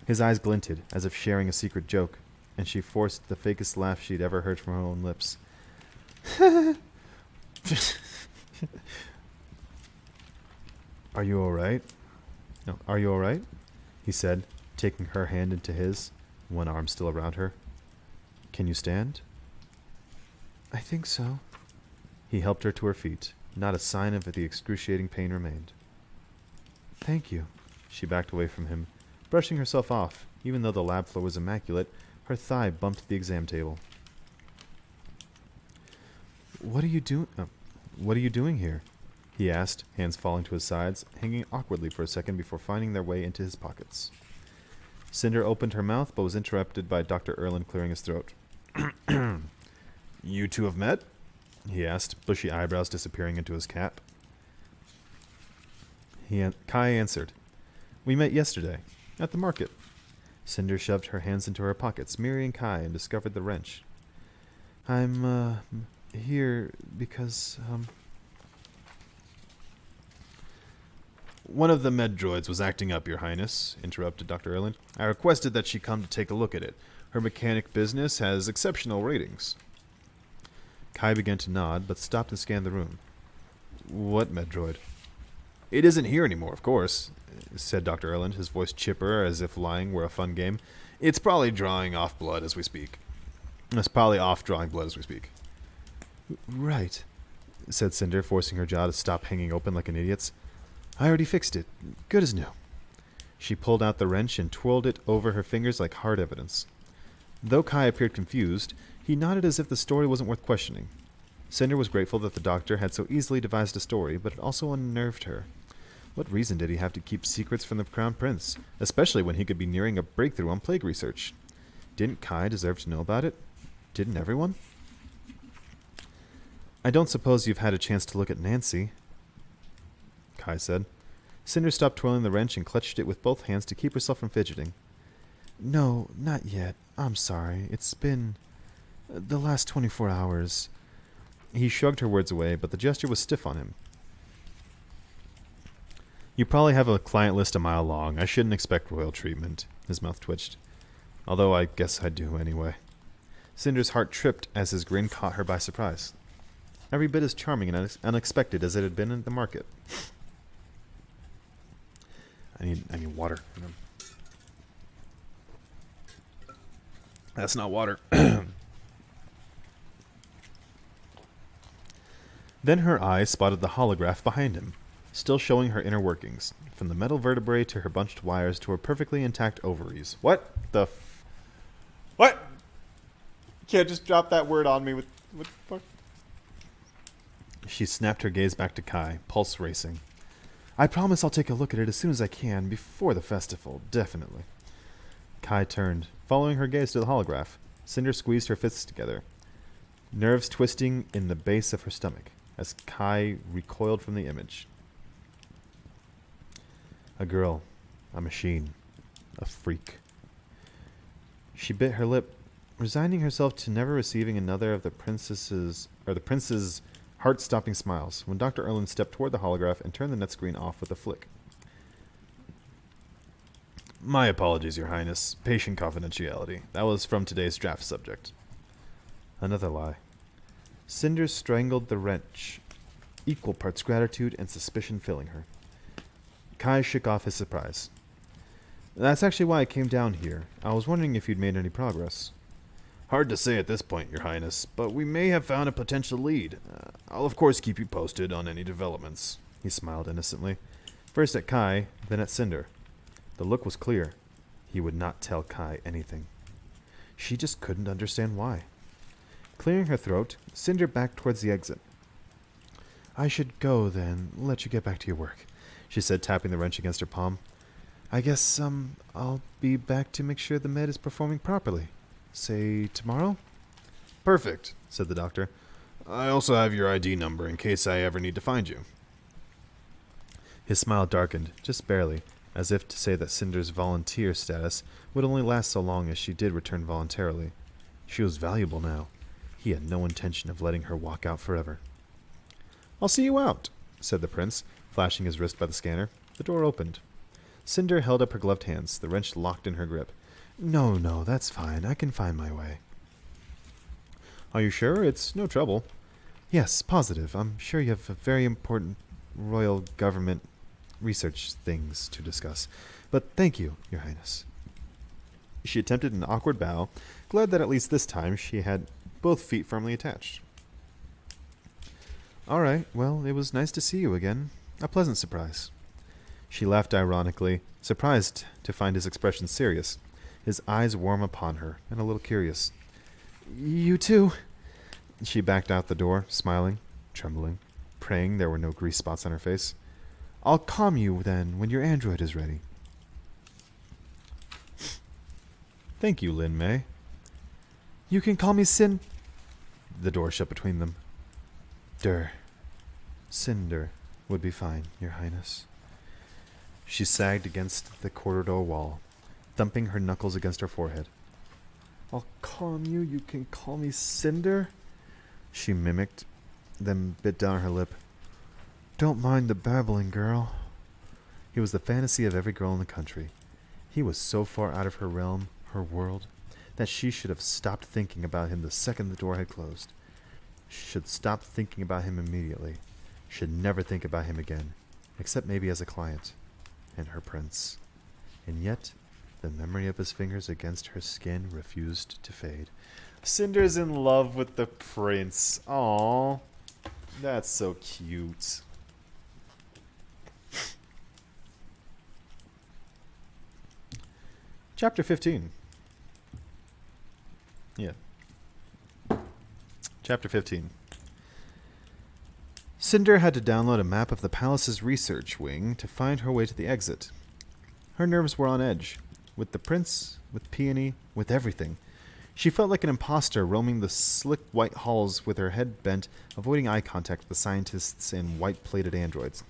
S1: His eyes glinted, as if sharing a secret joke, and she forced the fakest laugh she'd ever heard from her own lips. Are you alright? No, are you alright? He said, taking her hand into his, one arm still around her. Can you stand?
S2: I think so.
S1: He helped her to her feet. Not a sign of the excruciating pain remained.
S2: Thank you.
S1: She backed away from him, brushing herself off. Even though the lab floor was immaculate, her thigh bumped the exam table.
S2: What are you
S1: doing here? He asked, hands falling to his sides, hanging awkwardly for a second before finding their way into his pockets. Cinder opened her mouth, but was interrupted by Dr. Erland clearing his throat. You two have met? He asked, bushy eyebrows disappearing into his cap. Kai answered. We met yesterday, at the market. Cinder shoved her hands into her pockets, mirroring Kai, and discovered the wrench.
S2: I'm, here because,
S1: One of the med droids was acting up, Your Highness, interrupted Dr. Erland. I requested that she come to take a look at it. Her mechanic business has exceptional ratings. Kai began to nod, but stopped and scanned the room. What med droid? It isn't here anymore, of course, said Dr. Erland, his voice chipper as if lying were a fun game. It's probably drawing off blood as we speak.
S2: Right, said Cinder, forcing her jaw to stop hanging open like an idiot's. I already fixed it. Good as new.
S1: She pulled out the wrench and twirled it over her fingers like hard evidence. Though Kai appeared confused, he nodded as if the story wasn't worth questioning. Cinder was grateful that the doctor had so easily devised a story, but it also unnerved her. What reason did he have to keep secrets from the Crown Prince, especially when he could be nearing a breakthrough on plague research? Didn't Kai deserve to know about it? Didn't everyone? I don't suppose you've had a chance to look at Nancy, Kai said. Cinder stopped twirling the wrench and clutched it with both hands to keep herself from fidgeting.
S2: No, not yet. I'm sorry. It's been the last 24 hours.
S1: He shrugged her words away, but the gesture was stiff on him. You probably have a client list a mile long. I shouldn't expect royal treatment. His mouth twitched. Although I guess I do anyway. Cinder's heart tripped as his grin caught her by surprise. Every bit as charming and unexpected as it had been at the market. I need water. That's not water. Then her eye spotted the holograph behind him, still showing her inner workings, from the metal vertebrae to her bunched wires to her perfectly intact ovaries. What the What? You can't just drop that word on me with... What the fuck? She snapped her gaze back to Kai, pulse racing. I promise I'll take a look at it as soon as I can, before the festival, definitely. Kai turned, following her gaze to the holograph. Cinder squeezed her fists together, nerves twisting in the base of her stomach, as Kai recoiled from the image. A girl, a machine, a freak. She bit her lip, resigning herself to never receiving another of the prince's heart-stopping smiles, when Dr. Erland stepped toward the holograph and turned the net screen off with a flick. My apologies, Your Highness. Patient confidentiality. That was from today's draft subject. Another lie. Cinder strangled the wrench, equal parts gratitude and suspicion filling her. Kai shook off his surprise. That's actually why I came down here. I was wondering if you'd made any progress. Hard to say at this point, Your Highness, but we may have found a potential lead. I'll of course keep you posted on any developments. He smiled innocently, first at Kai, then at Cinder. The look was clear. He would not tell Kai anything. She just couldn't understand why. Clearing her throat, Cinder backed towards the exit. I should go, then. Let you get back to your work, she said, tapping the wrench against her palm.
S2: I guess, I'll be back to make sure the med is performing properly. Say tomorrow?
S1: Perfect, said the doctor. I also have your ID number in case I ever need to find you.
S2: His smile darkened, just barely, as if to say that Cinder's volunteer status would only last so long as she did return voluntarily. She was valuable now. He had no intention of letting her walk out forever.
S1: I'll see you out,
S2: said the prince, flashing his wrist by the scanner. The door opened. Cinder held up her gloved hands, the wrench locked in her grip. No, that's fine. I can find my way.
S1: Are you sure? It's no trouble.
S2: Yes, positive. I'm sure you have a very important royal government research things to discuss. But thank you, Your Highness.
S1: She attempted an awkward bow, glad that at least this time she had both feet firmly attached.
S2: All right, well, it was nice to see you again. A pleasant surprise. She laughed ironically, surprised to find his expression serious, his eyes warm upon her, and a little curious. You too. She backed out the door, smiling, trembling, praying there were no grease spots on her face. I'll calm you then when your android is ready.
S1: Thank you, Lin Mei.
S2: You can call me Sin. The door shut between them. Cinder would be fine, Your Highness. She sagged against the corridor wall, thumping her knuckles against her forehead. I'll calm you. You can call me Cinder? She mimicked, then bit down her lip. Don't mind the babbling, girl. He was the fantasy of every girl in the country. He was so far out of her realm, her world, that she should have stopped thinking about him the second the door had closed. She should stop thinking about him immediately. Should never think about him again, except maybe as a client, and her prince. And yet, the memory of his fingers against her skin refused to fade.
S1: Cinder's in love with the prince. Aww. That's so cute. Chapter 15. Yeah. Chapter 15.
S2: Cinder had to download a map of the palace's research wing to find her way to the exit. Her nerves were on edge. With the prince, with Peony, with everything. She felt like an imposter roaming the slick white halls with her head bent, avoiding eye contact with the scientists and white-plated androids.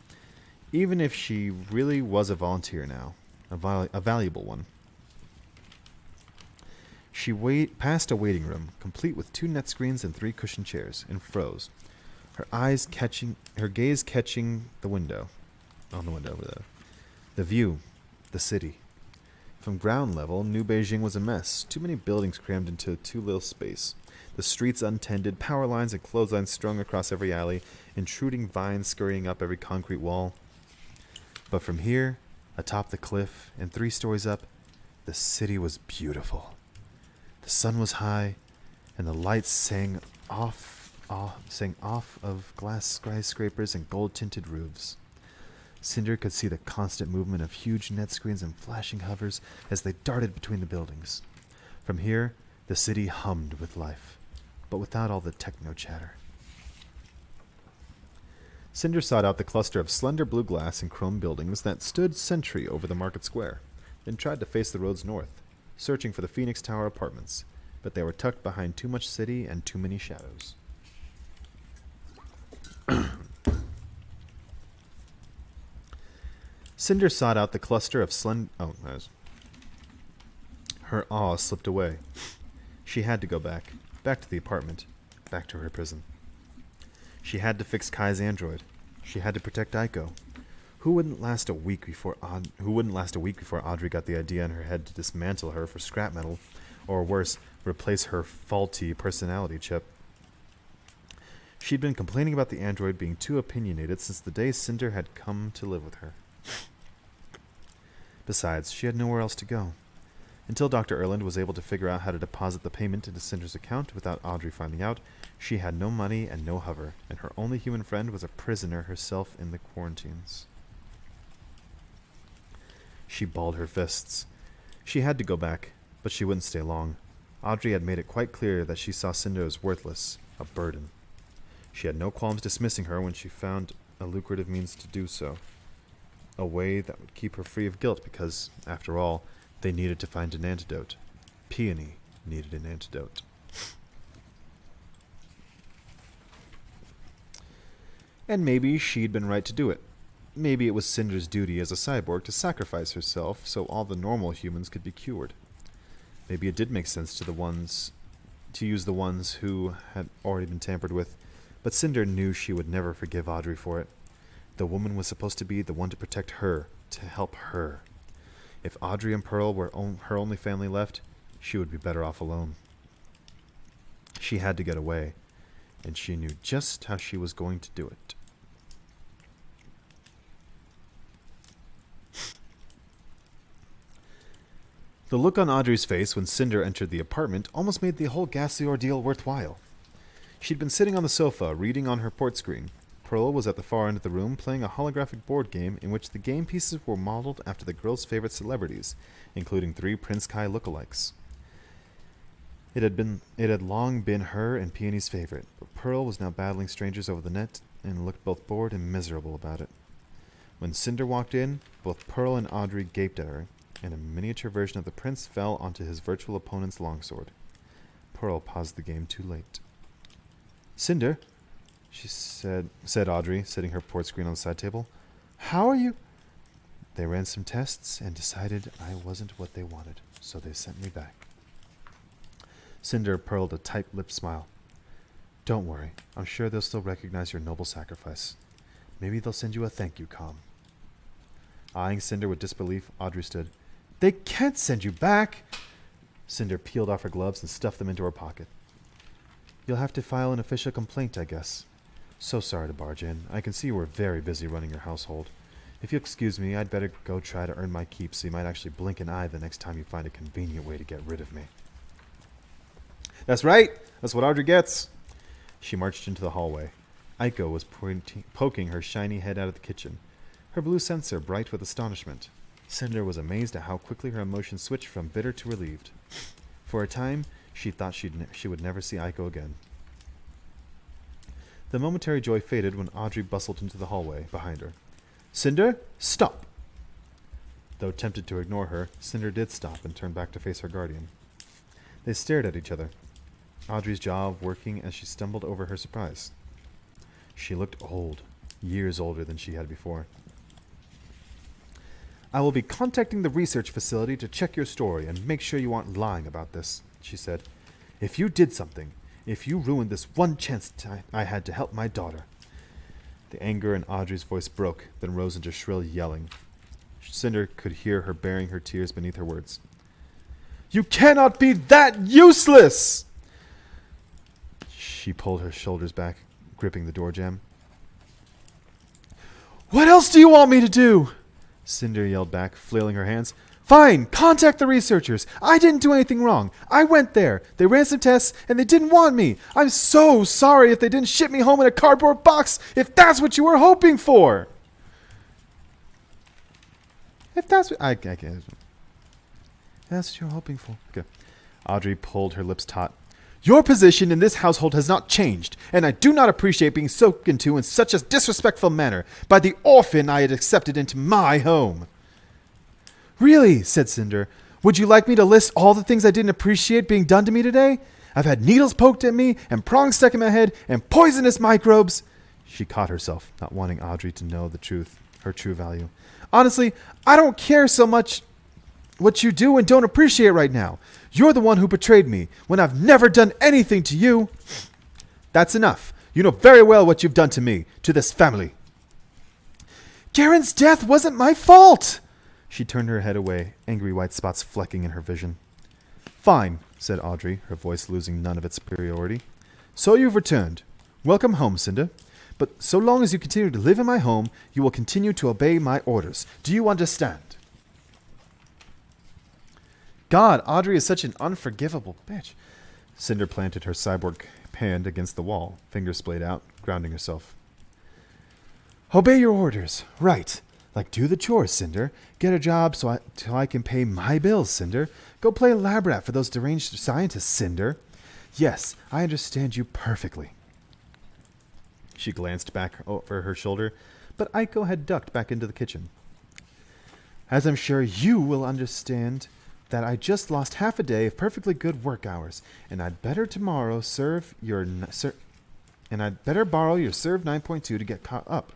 S2: Even if she really was a volunteer now. A valuable one. She passed a waiting room, complete with 2 net screens and 3 cushioned chairs, and froze. Her gaze catching the window. On the window, the view, the city. From ground level, New Beijing was a mess. Too many buildings crammed into too little space. The streets untended, power lines and clotheslines strung across every alley, intruding vines scurrying up every concrete wall. But from here, atop the cliff, and 3 stories up, the city was beautiful. The sun was high, and the lights sang off of glass skyscrapers and gold-tinted roofs. Cinder could see the constant movement of huge net screens and flashing hovers as they darted between the buildings. From here, the city hummed with life, but without all the techno chatter. Cinder sought out the cluster of slender blue glass and chrome buildings that stood sentry over the market square, then tried to face the roads north, searching for the Phoenix Tower apartments, but they were tucked behind too much city and too many shadows. Cinder sought out the cluster of Her awe slipped away. She had to go back to the apartment, back to her prison. She had to fix Kai's android. She had to protect Aiko. Who wouldn't last a week before Audrey got the idea in her head to dismantle her for scrap metal, or worse, replace her faulty personality chip? She'd been complaining about the android being too opinionated since the day Cinder had come to live with her. Besides, she had nowhere else to go. Until Dr. Erland was able to figure out how to deposit the payment into Cinder's account without Audrey finding out, she had no money and no hover, and her only human friend was a prisoner herself in the quarantines. She balled her fists. She had to go back, but she wouldn't stay long. Audrey had made it quite clear that she saw Cinder as worthless, a burden. She had no qualms dismissing her when she found a lucrative means to do so. a way that would keep her free of guilt because, after all, they needed to find an antidote. Peony needed an antidote. And maybe she'd been right to do it. Maybe it was Cinder's duty as a cyborg to sacrifice herself so all the normal humans could be cured. Maybe it did make sense to use the ones who had already been tampered with, but Cinder knew she would never forgive Audrey for it. The woman was supposed to be the one to protect her, to help her. If Audrey and Pearl were her only family left, she would be better off alone. She had to get away, and she knew just how she was going to do it. The look on Audrey's face when Cinder entered the apartment almost made the whole ghastly ordeal worthwhile. She'd been sitting on the sofa, reading on her port screen. Pearl was at the far end of the room playing a holographic board game in which the game pieces were modeled after the girl's favorite celebrities, including 3 Prince Kai lookalikes. It had long been her and Peony's favorite, but Pearl was now battling strangers over the net and looked both bored and miserable about it. When Cinder walked in, both Pearl and Audrey gaped at her, and a miniature version of the prince fell onto his virtual opponent's longsword. Pearl paused the game too late. "Cinder," said Audrey, setting her port screen on the side table. "How are you?" "They ran some tests and decided I wasn't what they wanted, so they sent me back." Cinder pearled a tight-lipped smile. "Don't worry. I'm sure they'll still recognize your noble sacrifice. Maybe they'll send you a thank you comm." Eyeing Cinder with disbelief, Audrey stood. "They can't send you back!" Cinder peeled off her gloves and stuffed them into her pocket. "You'll have to file an official complaint, I guess. So sorry to barge in. I can see you were very busy running your household. If you'll excuse me, I'd better go try to earn my keep so you might actually blink an eye the next time you find a convenient way to get rid of me." "That's right! That's what Audrey gets!" She marched into the hallway. Aiko was poking her shiny head out of the kitchen, her blue sensor bright with astonishment. Cinder was amazed at how quickly her emotions switched from bitter to relieved. For a time, she thought she would never see Aiko again. The momentary joy faded when Audrey bustled into the hallway behind her. "Cinder, stop!" Though tempted to ignore her, Cinder did stop and turn back to face her guardian. They stared at each other, Audrey's jaw working as she stumbled over her surprise. She looked old, years older than she had before. "I will be contacting the research facility to check your story and make sure you aren't lying about this," she said. "If you did something, if you ruined this one chance I had to help my daughter." The anger in Audrey's voice broke, then rose into shrill yelling. Cinder could hear her burying her tears beneath her words. "You cannot be that useless!" She pulled her shoulders back, gripping the door jamb. "What else do you want me to do?" Cinder yelled back, flailing her hands. "Fine, contact the researchers. I didn't do anything wrong. I went there. They ran some tests, and they didn't want me. I'm so sorry if they didn't ship me home in a cardboard box, if that's what you were hoping for." If that's what... I guess. That's what you're hoping for. Okay. Audrey pulled her lips taut. "Your position in this household has not changed, and I do not appreciate being spoken to in such a disrespectful manner by the orphan I had accepted into my home." "Really," said Cinder, "would you like me to list all the things I didn't appreciate being done to me today? I've had needles poked at me, and prongs stuck in my head, and poisonous microbes." She caught herself, not wanting Audrey to know the truth, her true value. "Honestly, I don't care so much what you do and don't appreciate right now. You're the one who betrayed me when I've never done anything to you." "That's enough. You know very well what you've done to me, to this family." "Garen's death wasn't my fault!" She turned her head away, angry white spots flecking in her vision. "Fine," said Audrey, her voice losing none of its superiority. "So you've returned. Welcome home, Cinder. But so long as you continue to live in my home, you will continue to obey my orders. Do you understand?" God, Audrey is such an unforgivable bitch. Cinder planted her cyborg hand against the wall, fingers splayed out, grounding herself. "Obey your orders. Right. Like do the chores, Cinder. Get a job till I can pay my bills, Cinder. Go play lab rat for those deranged scientists, Cinder. Yes, I understand you perfectly." She glanced back over her shoulder, but Aiko had ducked back into the kitchen. As I'm sure you will understand that I just lost half a day of perfectly good work hours, and I'd better tomorrow and I'd better borrow your Serve 9.2 to get caught up.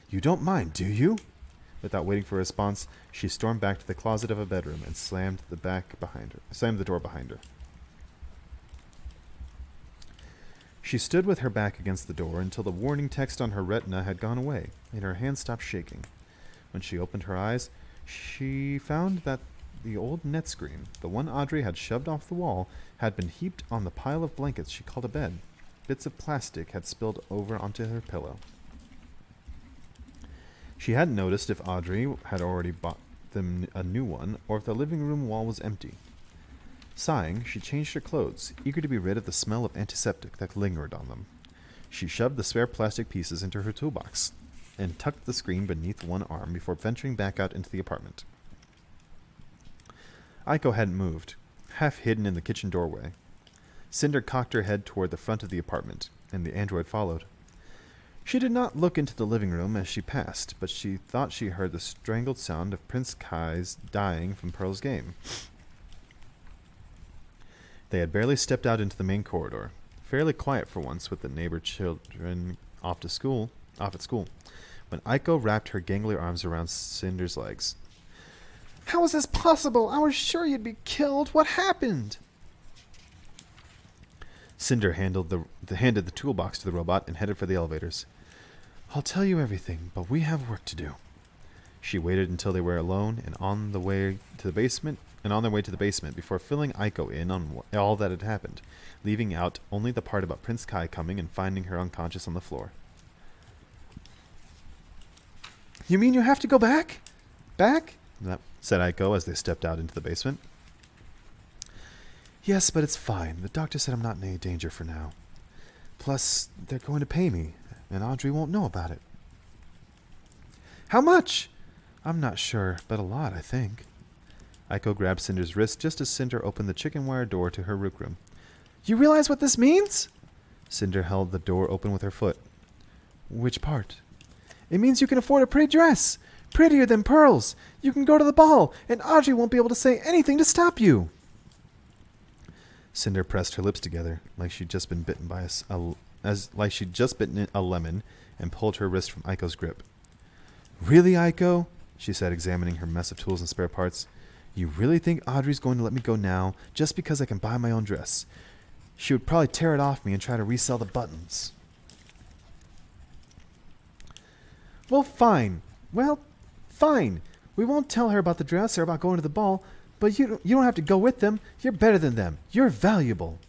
S2: You don't mind, do you? Without waiting for a response, she stormed back to the closet of a bedroom and slammed the door behind her. She stood with her back against the door until the warning text on her retina had gone away and her hand stopped shaking. When she opened her eyes, she found that the old net screen, the one Audrey had shoved off the wall, had been heaped on the pile of blankets she called a bed. Bits of plastic had spilled over onto her pillow. She hadn't noticed if Audrey had already bought them a new one or if the living room wall was empty. Sighing, she changed her clothes, eager to be rid of the smell of antiseptic that lingered on them. She shoved the spare plastic pieces into her toolbox and tucked the screen beneath one arm before venturing back out into the apartment. Aiko hadn't moved, half hidden in the kitchen doorway. Cinder cocked her head toward the front of the apartment, and the android followed. She did not look into the living room as she passed, but she thought she heard the strangled sound of Prince Kai's dying from Pearl's game. They had barely stepped out into the main corridor, fairly quiet for once with the neighbor children off at school, when Aiko wrapped her gangly arms around Cinder's legs. "How is this possible? I was sure you'd be killed. What happened?" Cinder handed the toolbox to the robot and headed for the elevators. "I'll tell you everything, but we have work to do." She waited until they were alone and on their way to the basement before filling Aiko in on all that had happened, leaving out only the part about Prince Kai coming and finding her unconscious on the floor. "You mean you have to go back? Back?" said Aiko as they stepped out into the basement. "Yes, but it's fine. The doctor said I'm not in any danger for now. Plus, they're going to pay me, and Audrey won't know about it." "How much?" "I'm not sure, but a lot, I think." Aiko grabbed Cinder's wrist just as Cinder opened the chicken wire door to her workroom. "You realize what this means?" Cinder held the door open with her foot. "Which part?" "It means you can afford a pretty dress. Prettier than Pearl's. You can go to the ball, and Audrey won't be able to say anything to stop you." Cinder pressed her lips together, like she'd just been bitten a lemon, and pulled her wrist from Aiko's grip. "Really, Aiko?" she said, examining her mess of tools and spare parts. "You really think Audrey's going to let me go now, just because I can buy my own dress? She would probably tear it off me and try to resell the buttons." Well, fine. We won't tell her about the dress or about going to the ball, but you don't have to go with them. You're better than them. You're valuable."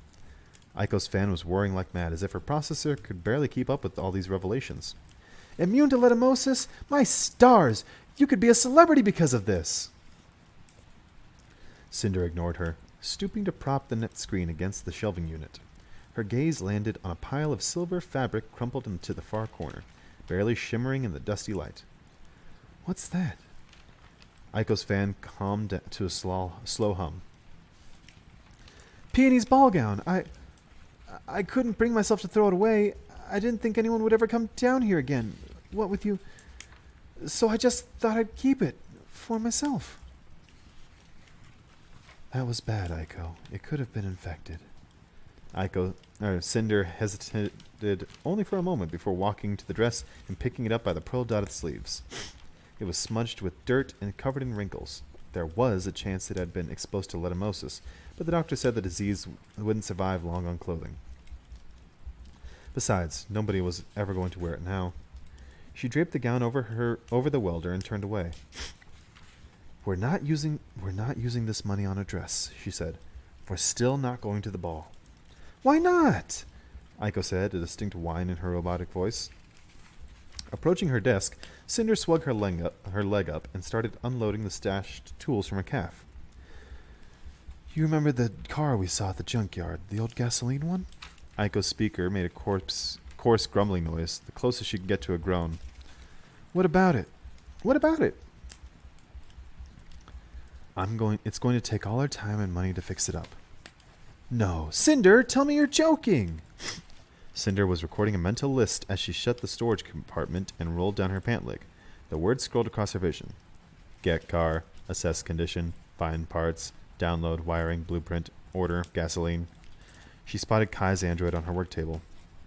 S2: Aiko's fan was whirring like mad, as if her processor could barely keep up with all these revelations. "Immune to letimosis? My stars! You could be a celebrity because of this!" Cinder ignored her, stooping to prop the net screen against the shelving unit. Her gaze landed on a pile of silver fabric crumpled into the far corner, barely shimmering in the dusty light. "What's that?" Aiko's fan calmed to a slow hum. "Peony's ball gown. I couldn't bring myself to throw it away. I didn't think anyone would ever come down here again. What with you? So I just thought I'd keep it for myself." "That was bad, Aiko. It could have been infected." Cinder hesitated only for a moment before walking to the dress and picking it up by the pearl-dotted sleeves. It was smudged with dirt and covered in wrinkles. There was a chance it had been exposed to letimosis, but the doctor said the disease wouldn't survive long on clothing. Besides, nobody was ever going to wear it now. She draped the gown over the welder and turned away. We're not using this money on a dress," she said. "We're still not going to the ball." "Why not?" Aiko said, a distinct whine in her robotic voice. Approaching her desk, Cinder swung her leg up and started unloading the stashed tools from her calf. "You remember the car we saw at the junkyard, the old gasoline one?" Aiko's speaker made a coarse grumbling noise, the closest she could get to a groan. "What about it?" "What about it?" It's going to take all our time and money to fix it up." "No, Cinder, tell me you're joking." Cinder was recording a mental list as she shut the storage compartment and rolled down her pant leg. The words scrolled across her vision.
S1: Get car, assess condition, find parts, download, wiring, blueprint, order, gasoline. She spotted Kai's android on her work table.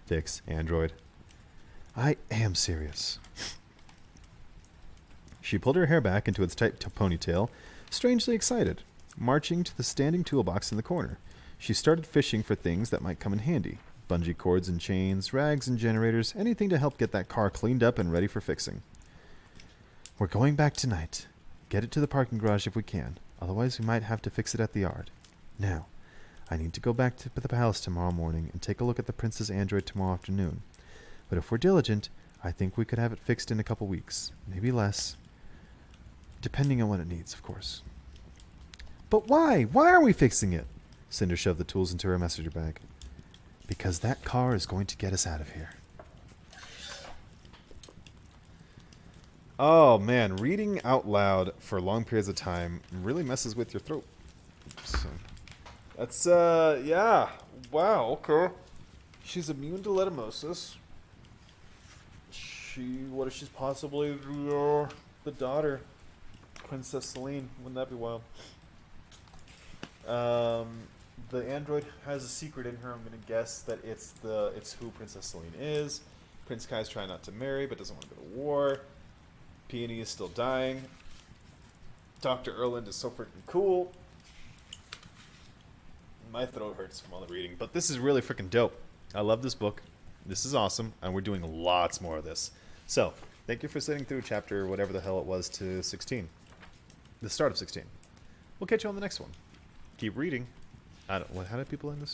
S1: Fix, android.
S2: I am serious.
S1: She pulled her hair back into its tight ponytail, strangely excited. Marching to the standing toolbox in the corner, she started fishing for things that might come in handy. Bungee cords and chains, rags and generators, anything to help get that car cleaned up and ready for fixing.
S2: We're going back tonight. Get it to the parking garage if we can. Otherwise, we might have to fix it at the yard. Now, I need to go back to the palace tomorrow morning and take a look at the prince's android tomorrow afternoon. But if we're diligent, I think we could have it fixed in a couple weeks. Maybe less. Depending on what it needs, of course.
S1: But why? Why are we fixing it? Cinder shoved the tools into her messenger bag.
S2: Because that car is going to get us out of here.
S1: Oh man, reading out loud for long periods of time really messes with your throat. So, that's, yeah. Wow, okay. She's immune to letumosis. What if she's possibly the daughter? Princess Celine. Wouldn't that be wild? The android has a secret in her. I'm gonna guess that it's who Princess Celine is. Prince Kai's trying not to marry, but doesn't want to go to war. Peony is still dying. Dr. Erland is so freaking cool. My throat hurts from all the reading, but this is really freaking dope. I love this book. This is awesome, and we're doing lots more of this. So, thank you for sitting through chapter whatever the hell it was to 16. The start of 16. We'll catch you on the next one. Keep reading. How did people end this?